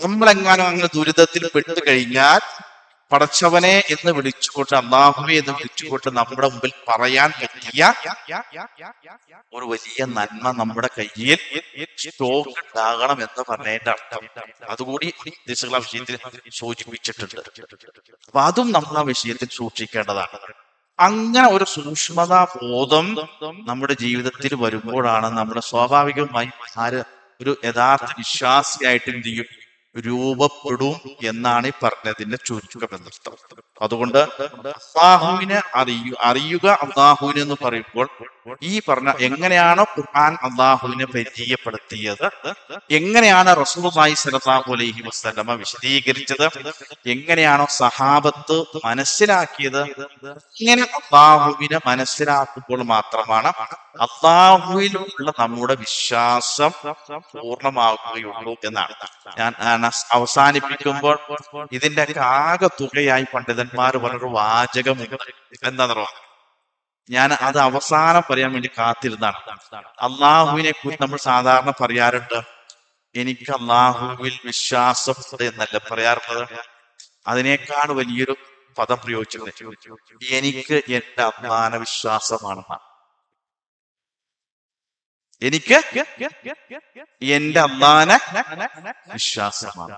നമ്മളെങ്ങാനും അങ്ങനെ ദുരിതത്തിൽ പെട്ടു കഴിഞ്ഞാൽ പടച്ചവനെ എന്ന് വിളിച്ചുകൊണ്ട്, അല്ലാഹുവേ എന്ന് വിളിച്ചുകൊണ്ട് നമ്മുടെ മുമ്പിൽ പറയാൻ പറ്റിയ ഒരു വലിയ നന്മ നമ്മുടെ കയ്യിൽ സ്റ്റോക്ക് ഉണ്ടാകണം എന്ന് പറഞ്ഞതിന്റെ അർത്ഥം അതുകൂടി ആ വിഷയത്തിൽ സൂചിപ്പിച്ചിട്ടുണ്ട്. അപ്പൊ അതും നമ്മൾ ആ വിഷയത്തിൽ സൂക്ഷിക്കേണ്ടതാണ്. അങ്ങനെ ഒരു സൂക്ഷ്മതാ ബോധം നമ്മുടെ ജീവിതത്തിൽ വരുമ്പോഴാണ് നമ്മുടെ സ്വാഭാവികമായി ഒരു യഥാർത്ഥ വിശ്വാസിയായിട്ട് എന്ത് ചെയ്യും? രൂപപ്പെടും എന്നാണ് ഈ പറഞ്ഞതിന്റെ ചുരുക്കം എന്നർത്ഥം. അതുകൊണ്ട് അല്ലാഹുവിനെ അറിയുക അല്ലാഹുവിനെ എന്ന് പറയുമ്പോൾ ഈ പറഞ്ഞ എങ്ങനെയാണോ ഖുർആൻ അള്ളാഹുവിനെ പരിചയപ്പെടുത്തിയത്, എങ്ങനെയാണ് റസൂലുള്ളാഹി സ്വല്ലല്ലാഹു അലൈഹി വസല്ലമ വിശദീകരിച്ചത്, എങ്ങനെയാണോ സഹാബത്ത് മനസ്സിലാക്കിയത്, ഇങ്ങനെ അള്ളാഹുവിനെ മനസ്സിലാക്കുമ്പോൾ മാത്രമാണ് അള്ളാഹുവിലുള്ള നമ്മുടെ വിശ്വാസം പൂർണ്ണമാവുകയുള്ളൂ എന്നാണ്. ഞാൻ അവസാനിപ്പിക്കുമ്പോൾ ഇതിന്റെ ആകെ തുകയായി പണ്ഡിതന്മാർ വളരെ വാചകമുണ്ട്. എന്താണെന്ന് പറയുക, ഞാൻ അത് അവസാനം പറയാൻ വേണ്ടി കാത്തിരുന്നാണ്. അള്ളാഹുവിനെ കുറിച്ച് നമ്മൾ സാധാരണ പറയാറുണ്ട്, എനിക്ക് അള്ളാഹുവിൽ വിശ്വാസമുണ്ട് എന്നല്ല പറയാറുള്ളത്. അതിനേക്കാൾ വലിയൊരു പദം പ്രയോഗിച്ചിട്ടുണ്ട്, എനിക്ക് എന്റെ അള്ളാഹുവിനെ വിശ്വാസമാണെന്നാണ്. എനിക്ക് എന്റെ അള്ളാഹുവിനെ വിശ്വാസമാണ്.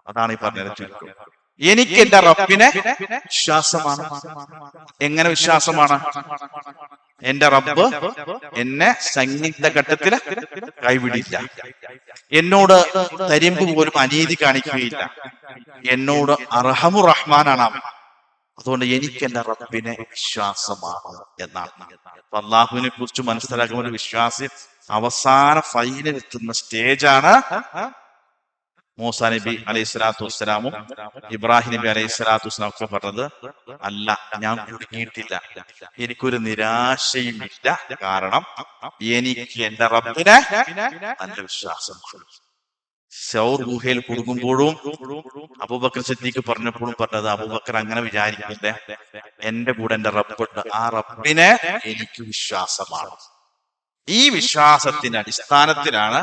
അതാണ് ഈ പറഞ്ഞത്. എനിക്ക് എന്റെ റബ്ബിനെ വിശ്വാസമാണ്. എങ്ങനെ വിശ്വാസമാണ്? എന്റെ റബ്ബ് എന്നെ സന്നിഗ്ധ ഘട്ടത്തില് കൈവിടില്ല, എന്നോട് തരിമ്പ് പോലും അനീതി കാണിക്കുകയില്ല, എന്നോട് അർഹമു റഹ്മാനാണ് അവൻ. അതുകൊണ്ട് എനിക്ക് എന്റെ റബ്ബിനെ വിശ്വാസമാണ് എന്നാണ്. അള്ളാഹുവിനെ കുറിച്ച് മനസ്സിലാക്കുന്ന ഒരു വിശ്വാസി അവസാന ഫൈനലെത്തുന്ന സ്റ്റേജാണ് മൂസാ നബി അലൈഹി സ്വലാത്തു വസ്സലാമും ഇബ്രാഹിം നബി അലൈഹി സ്വലാത്തു വസ്സലാം ഒക്കെ പറഞ്ഞത്, അല്ല, ഞാൻ കുടുങ്ങിയിട്ടില്ല, എനിക്കൊരു നിരാശയുമില്ല, കാരണം എനിക്ക് എന്റെ റബ്ബിനെ നല്ല വിശ്വാസമാണ്. സൗർ ഗുഹയിൽ കുടുങ്ങുമ്പോഴും അബൂബക്കർ സിദ്ദീഖ് പറഞ്ഞപ്പോഴും പറഞ്ഞത്, അബൂബക്കർ അങ്ങനെ വിചാരിക്കില്ലേ, എന്റെ കൂടെ എന്റെ റബ്ബുണ്ട്, ആ റബ്ബിനെ എനിക്ക് വിശ്വാസമാണ്. ഈ വിശ്വാസത്തിന്റെ അടിസ്ഥാനത്തിലാണ്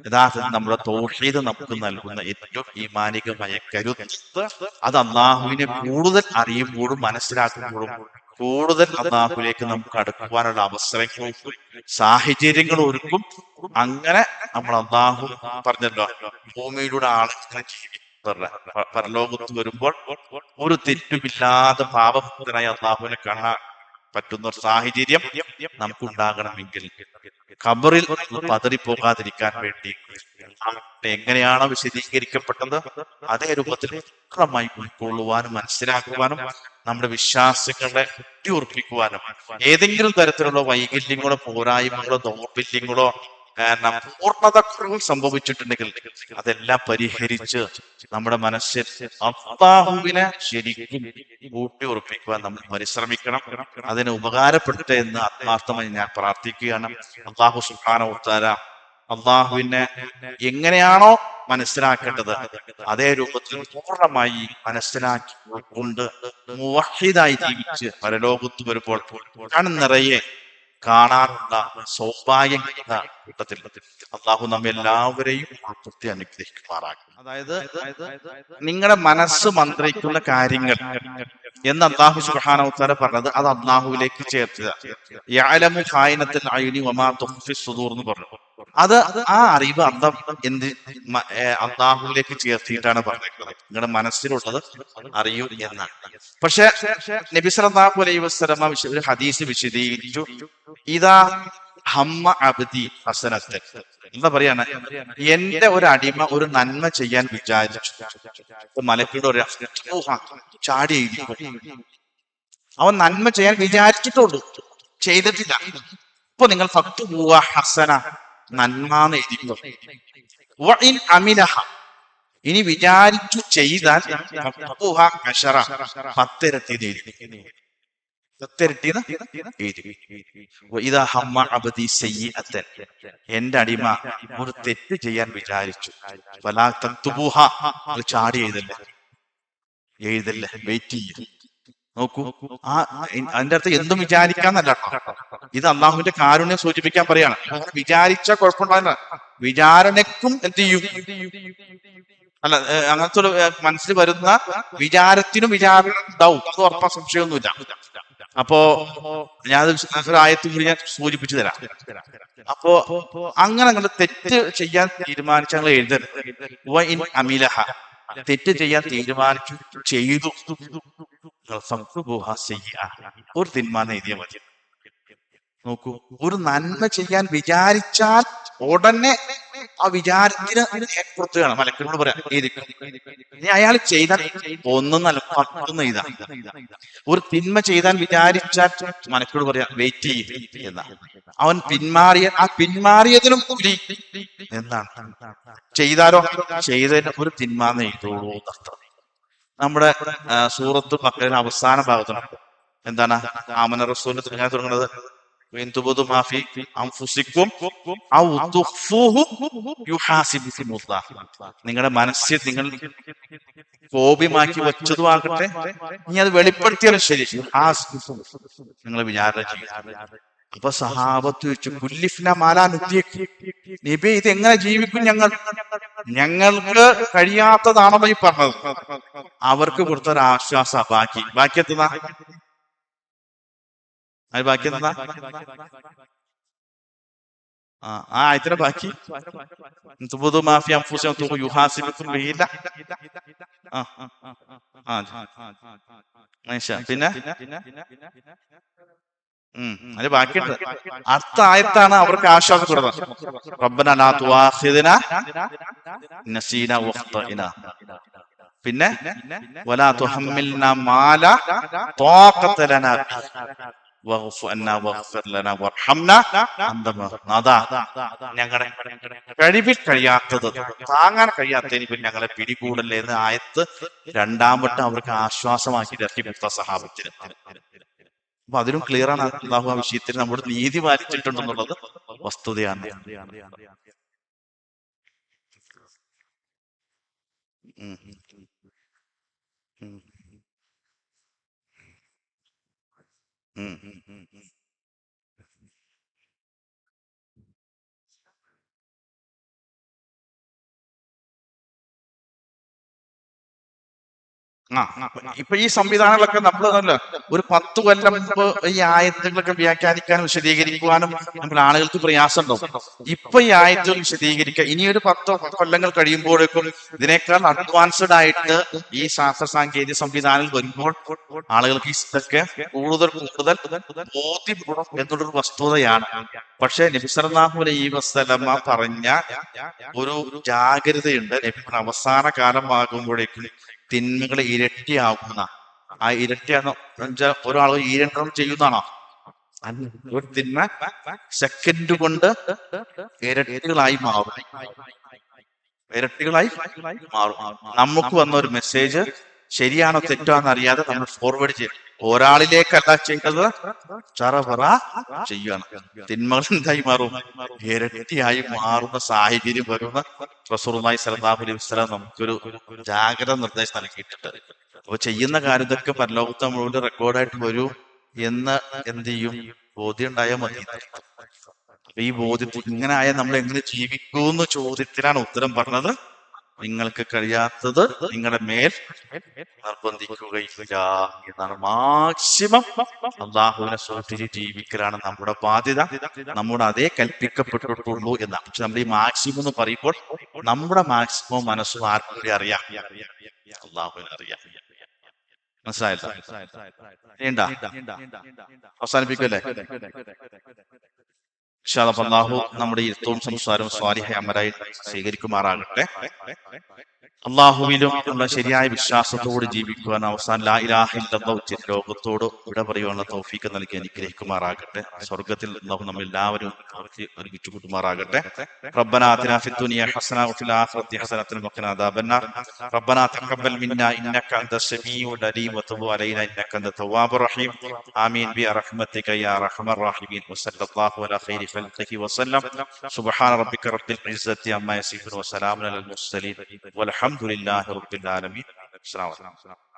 യഥാർത്ഥത്തിൽ നമ്മുടെ തൗഹീദ് നമുക്ക് നൽകുന്ന ഏറ്റവും ഈമാനികമായ കരുത്ത്. അത് അള്ളാഹുവിനെ കൂടുതൽ അറിയുമ്പോഴും മനസ്സിലാക്കുമ്പോഴും കൂടുതൽ അള്ളാഹുവിലേക്ക് നമുക്ക് അടുക്കുവാനുള്ള അവസരങ്ങളും സാഹചര്യങ്ങളും ഒരുക്കും. അങ്ങനെ നമ്മൾ അള്ളാഹു പറഞ്ഞല്ലോ, ഭൂമിയിലൂടെ ആളുകളെ ജീവിക്കുന്ന പരലോകത്ത് വരുമ്പോൾ ഒരു തെറ്റുമില്ലാതെ പാപഭക്തനായി അള്ളാഹുവിനെ കാണാൻ പറ്റുന്ന ഒരു സാഹചര്യം നമുക്കുണ്ടാകണമെങ്കിൽ ഖബറിൽ പതറിപ്പോകാതിരിക്കാൻ വേണ്ടി എങ്ങനെയാണോ വിശദീകരിക്കപ്പെട്ടത് അതേ രൂപത്തിൽ പൂർണ്ണമായി ഉൾക്കൊള്ളുവാനും മനസ്സിലാക്കുവാനും നമ്മുടെ വിശ്വാസങ്ങളെ ഊട്ടിയുറപ്പിക്കുവാനും ഏതെങ്കിലും തരത്തിലുള്ള വൈകല്യങ്ങളോ പോരായ്മകളോ ദൗർബല്യങ്ങളോ പൂർണ്ണതക്കുറവ് സംഭവിച്ചിട്ടുണ്ടെങ്കിൽ അതെല്ലാം പരിഹരിച്ച് നമ്മുടെ മനസ്സിൽ അല്ലാഹുവിനെ ശരിക്കും ഊട്ടിയുറപ്പിക്കുവാൻ നമ്മൾ പരിശ്രമിക്കണം. അതിന് ഉപകാരപ്പെടട്ടെ എന്ന് ആത്മാർത്ഥമായി ഞാൻ പ്രാർത്ഥിക്കുകയാണ്. അല്ലാഹു സുബ്ഹാനഹു വ തആല അള്ളാഹുവിനെ എങ്ങനെയാണോ മനസ്സിലാക്കേണ്ടത് അതേ രൂപത്തിൽ പൂർണ്ണമായി മനസ്സിലാക്കി കൊണ്ട് മുവഹിദായി ജീവിച്ച് പരലോകത്ത് വരുമ്പോൾ കണ്ണിറയെ കാണാനുള്ള സൗഭാഗ്യം കൂട്ടത്തിൽ അള്ളാഹു നമ്മെല്ലാവരെയും ഉൾപ്പെടുത്തി അനുഗ്രഹിക്കുമാറാക്കും. അതായത് നിങ്ങളുടെ മനസ്സ് മന്ത്രിക്കുന്ന കാര്യങ്ങൾ എന്ന് അള്ളാഹു സുബ്ഹാനഹു വ തആല പറഞ്ഞത് അത് അള്ളാഹുവിലേക്ക് ചേർത്തതാണ്. യഅലമു ഖായിനത്തുൽ അയ്നി വമാ തുഖ്ഫി സുദൂർ എന്ന് പറഞ്ഞു. അത് ആ അറിവ് അള്ളാഹുവിലേക്ക് ചേർത്തിയിട്ടാണ് പറഞ്ഞിട്ടുള്ളത്. നിങ്ങളുടെ മനസ്സിലുള്ളത് അറിയൂ എന്നാണ്. പക്ഷെ നബി സല്ലല്ലാഹു അലൈഹി വസല്ലമ ഒരു ഹദീസ് വിശദീകരിച്ചു, ഇദാ ഹമ്മ അബ്ദി ഹസനത്തൻ, എന്താ പറയാണ്, എന്റെ ഒരു അടിമ ഒരു നന്മ ചെയ്യാൻ വിചാരിച്ചു, മലക്കുടെ ഒരു ചാടി എഴുതിക്കും, അവൻ നന്മ ചെയ്യാൻ വിചാരിച്ചിട്ടുള്ളൂ, ചെയ്തിട്ടില്ല. ഇപ്പൊ നിങ്ങൾ ഫക്തു പോവാ ഹസന, നന്മ എഴുതിക്കോ. ഇനി വിചാരിച്ചു ചെയ്താൽ 10 എഴുതി. എന്റെ അടിമ ഒരു തെറ്റ് ചെയ്യാൻ വിചാരിച്ചു, ചാടി എഴുതല്ലേ, വെയിറ്റ് ചെയ്യും. നോക്കൂ, അതിന്റെ അർത്ഥം എന്തും വിചാരിക്കാന്നല്ല കേട്ടോ. ഇത് അള്ളാഹുവിന്റെ കാരുണ്യം സൂചിപ്പിക്കാൻ പറയാണ്. വിചാരിച്ച കുഴപ്പമുണ്ടാവില്ല, വിചാരണക്കും എന്ത് ചെയ്യും, അല്ല അങ്ങനത്തെ ഒരു മനസ്സിൽ വരുന്ന വിചാരത്തിനും വിചാരണ ഉണ്ടാവും, അത് ഉറപ്പാ, സംശയമൊന്നുമില്ല. അപ്പോ ഞാൻ ആയത്ത് കൂടി ഞാൻ സൂചിപ്പിച്ചു തരാം. അപ്പോ അങ്ങനെ നിങ്ങൾ തെറ്റ് ചെയ്യാൻ തീരുമാനിച്ച നിങ്ങൾ എഴുതരുത്. അമിലഹ, തെറ്റ് ചെയ്യാൻ തീരുമാനിച്ചു ചെയ്തു, ഒരു തീരുമാനം എഴുതിയാൽ മതി. നോക്കൂ, ഒരു നന്മ ചെയ്യാൻ വിചാരിച്ചാൽ ഉടനെ ആ വിചാരത്തിന് ഏർപ്പെടുത്തുകയാണ്. മലക്കിനോട് പറയാം എഴുതിക്കും. ഇനി അയാൾ ചെയ്താൽ ഒന്നും നല്ല 10 എഴുതാം. ഒരു തിന്മ ചെയ്താൽ വിചാരിച്ചാൽ മലക്കിനോട് പറയാം വെയിറ്റ് ചെയ്യും എന്നാ. അവൻ പിന്മാറിയതിനും കൂലി എന്നാണ്. ചെയ്താലോ ചെയ്തതിന് ഒരു തിന്മാന്ന് എഴുതുള്ളൂ എന്നർത്ഥം. നമ്മുടെ സൂറത്ത് ബഖറയിലെ അവസാന ഭാഗത്തുണ്ട് എന്താണ് ആമന റസൂൽ തുടങ്ങുന്നത് നിങ്ങളുടെ മനസ്സിൽ നിങ്ങൾ കോപിമാക്കി വെച്ചതും ആകട്ടെ, ഇനി അത് വെളിപ്പെടുത്തിയാലും ശരി നിങ്ങൾ വിചാരണ ചെയ്യും. അപ്പൊ സഹാബത്ത് ചോദിച്ചു കുല്ലിഫ്ന മാലാ നുദ്ദിഖ്, നബി ഇത് എങ്ങനെ ജീവിക്കും ഞങ്ങൾക്ക് കഴിയാത്തതാണോ ഈ പറഞ്ഞത്? അവർക്ക് കൊടുത്തൊരു ആശ്വാസ ബാക്കി എത്തുന്ന അത് ബാക്കി എന്താ ആയത്തിന്റെ ബാക്കി മാഫി പിന്നെ അത് ബാക്കിയുണ്ട്. അടുത്ത ആയത്താണ് അവർക്ക് ആശ്വാസം കൊടുക്കുന്നത്. റബ്ബനാ ലാ തുആഖിദ്നാ നസീനാ വഖ്തഅനാ. പിന്നെ വലാ തുഹമ്മിൽനാ മാ ലാ ത്വാഖത ലനാ വഗ്ഫു അന്നാ വഗ്ഫിർ ലനാ വർഹംനാ അന്ത മഗ്നാദാ. ഞങ്ങളുടെ കഴിവിൽ കഴിയാത്തത് താങ്ങാൻ കഴിയാത്തതിന് ഞങ്ങളെ പിടികൂടല്ലേ എന്ന് ആയത്ത് രണ്ടാം വട്ടം അവർക്ക് ആശ്വാസമാക്കി ഇറക്കി കൊടുത്ത സഹാബത്തിന്. അപ്പൊ അതിലും ക്ലിയർ ആണ് അല്ലാഹു ആ വിഷയത്തിൽ നമ്മുടെ നീതി പാലിച്ചിട്ടുണ്ടെന്നുള്ളത് വസ്തുതയാണ്. ഇപ്പൊ ഈ സംവിധാനങ്ങളൊക്കെ നമ്മളല്ല ഒരു 10 കൊല്ലം മുമ്പ് ഈ ആയത്തുകളൊക്കെ വ്യാഖ്യാനിക്കാനും വിശദീകരിക്കുവാനും നമ്മൾ ആളുകൾക്ക് പ്രയാസം ഉണ്ടാവും. ഇപ്പൊ ഈ ആയത്തുകൾ വിശദീകരിക്കുക ഇനി ഒരു 10 കൊല്ലങ്ങൾ കഴിയുമ്പോഴേക്കും ഇതിനേക്കാൾ അഡ്വാൻസ്ഡ് ആയിട്ട് ഈ ശാസ്ത്ര സാങ്കേതിക സംവിധാനങ്ങൾ വരുമ്പോൾ ആളുകൾക്ക് ഇതൊക്കെ കൂടുതൽ ബോധ്യപ്പെടും എന്നുള്ളൊരു വസ്തുതയാണ്. പക്ഷെ നബി സല്ലല്ലാഹു അലൈഹി വസല്ലമ പറഞ്ഞ ഒരു ജാഗ്രതയുണ്ട്. നബി അവസാന കാലമാകുമ്പോഴേക്കും തിന്മകൾ ഇരട്ടിയാകുന്ന ആ ഇരട്ടിയാണോ ഒരാൾ ഈരണ്ടം ചെയ്യുന്നതാണോ? ഒരു തിന്മ സെക്കൻഡ് കൊണ്ട് ഇരട്ടികളായി മാറും. നമുക്ക് വന്ന ഒരു മെസ്സേജ് ശരിയാണോ തെറ്റാണെന്ന് അറിയാതെ നമ്മൾ ഫോർവേഡ് ചെയ്യും. ഒരാളിലേക്കല്ല ചെയ്തത് ചറപറ ചെയ്യാണ്. തിന്മകൾ എന്തായി മാറും? ഇരട്ടിയായി മാറുന്ന സാഹചര്യം വരുന്ന റസൂലുള്ളാഹി സ്വല്ലല്ലാഹു അലൈഹി വസല്ലം നമുക്കൊരു ജാഗ്രത നിർദ്ദേശം നൽകിയിട്ടുണ്ട്. അപ്പൊ ചെയ്യുന്ന കാര്യത്തൊക്കെ പരലോകത്ത് മുഴുവൻ റെക്കോർഡായിട്ട് വരൂ എന്ന് എന്ത് ചെയ്യും? ബോധ്യം ഉണ്ടായാൽ മതി. അപ്പൊ ഈ ബോധ്യത്തിൽ ഇങ്ങനെ ആയാൽ നമ്മൾ എങ്ങനെ ജീവിക്കൂന്ന് ചോദ്യത്തിലാണ് ഉത്തരം പറഞ്ഞത്. നിങ്ങൾക്ക് കഴിയാത്തത് നിങ്ങളുടെ മേൽ നിർബന്ധിക്കുകയില്ല എന്നാണ്. മാക്സിമം അള്ളാഹുവിനെ സൂക്ഷിച്ച് ജീവിക്കലാണ് നമ്മുടെ ബാധ്യത. നമ്മുടെ അതേ കൽപ്പിക്കപ്പെട്ടിട്ടുള്ളൂ എന്നാണ്. പക്ഷെ നമ്മൾ ഈ മാക്സിമം എന്ന് പറയുമ്പോൾ നമ്മുടെ മാക്സിമം മനസ്സും ആർക്കും കൂടി അറിയാം, അള്ളാഹുവിനെ അറിയാം. മനസ്സിലായല്ലോ? വേണ്ട അവസാനിപ്പിക്കല്ലേ? അല്ലാഹു നമ്മുടെ ഇരുത്തവും സംസാരവും സ്വാലിഹായ അമലായി സ്വീകരിക്കുമാറാകട്ടെ. അള്ളാഹുവിലും ഉള്ള ശരിയായ വിശ്വാസത്തോട് ജീവിക്കുവാൻ അവസാനം ലാ ഇലാഹ ഇല്ലല്ലാഹ് ഉച്ചരിച്ച് ലോകത്തോട് ഇവിടെ പറയുവാനുള്ള തൗഫീഖ് നൽകി അനുഗ്രഹിക്കുമാറാകട്ടെ. സ്വർഗത്തിൽ അല്ലാഹു നമ്മെ എല്ലാവരും ഒരുമിച്ച് കൂട്ടുമാറാകട്ടെ. റബ്ബനാ ആതിനാ ഫിദ്ദുനിയ ഹസന വഫിൽ ആഖിറതി ഹസനതൻ വഖിനാ അദാബന്നാർ. റബ്ബനാ തഖബ്ബൽ മിന്നാ ഇന്നക അൻത സമീഉൽ അലീം വതുബ് അലൈനാ ഇന്നക അൻത തവ്വാബുർ റഹീം. ആമീൻ ബിറഹ്മതിക യാ അർഹമർ റഹീമീൻ. വസല്ലല്ലാഹു അലാ ഖൈരി ഖൽഖിഹി വസല്ലം. സുബ്ഹാന റബ്ബിക റബ്ബിൽ ഇസ്സതി അമ്മാ യസിഫൂൻ വസലാമുൻ അലൽ മുർസലീൻ വൽഹംദുലില്ലാഹി റബ്ബിൽ ആലമീൻ. അസ്സലാമു അലൈക്കും.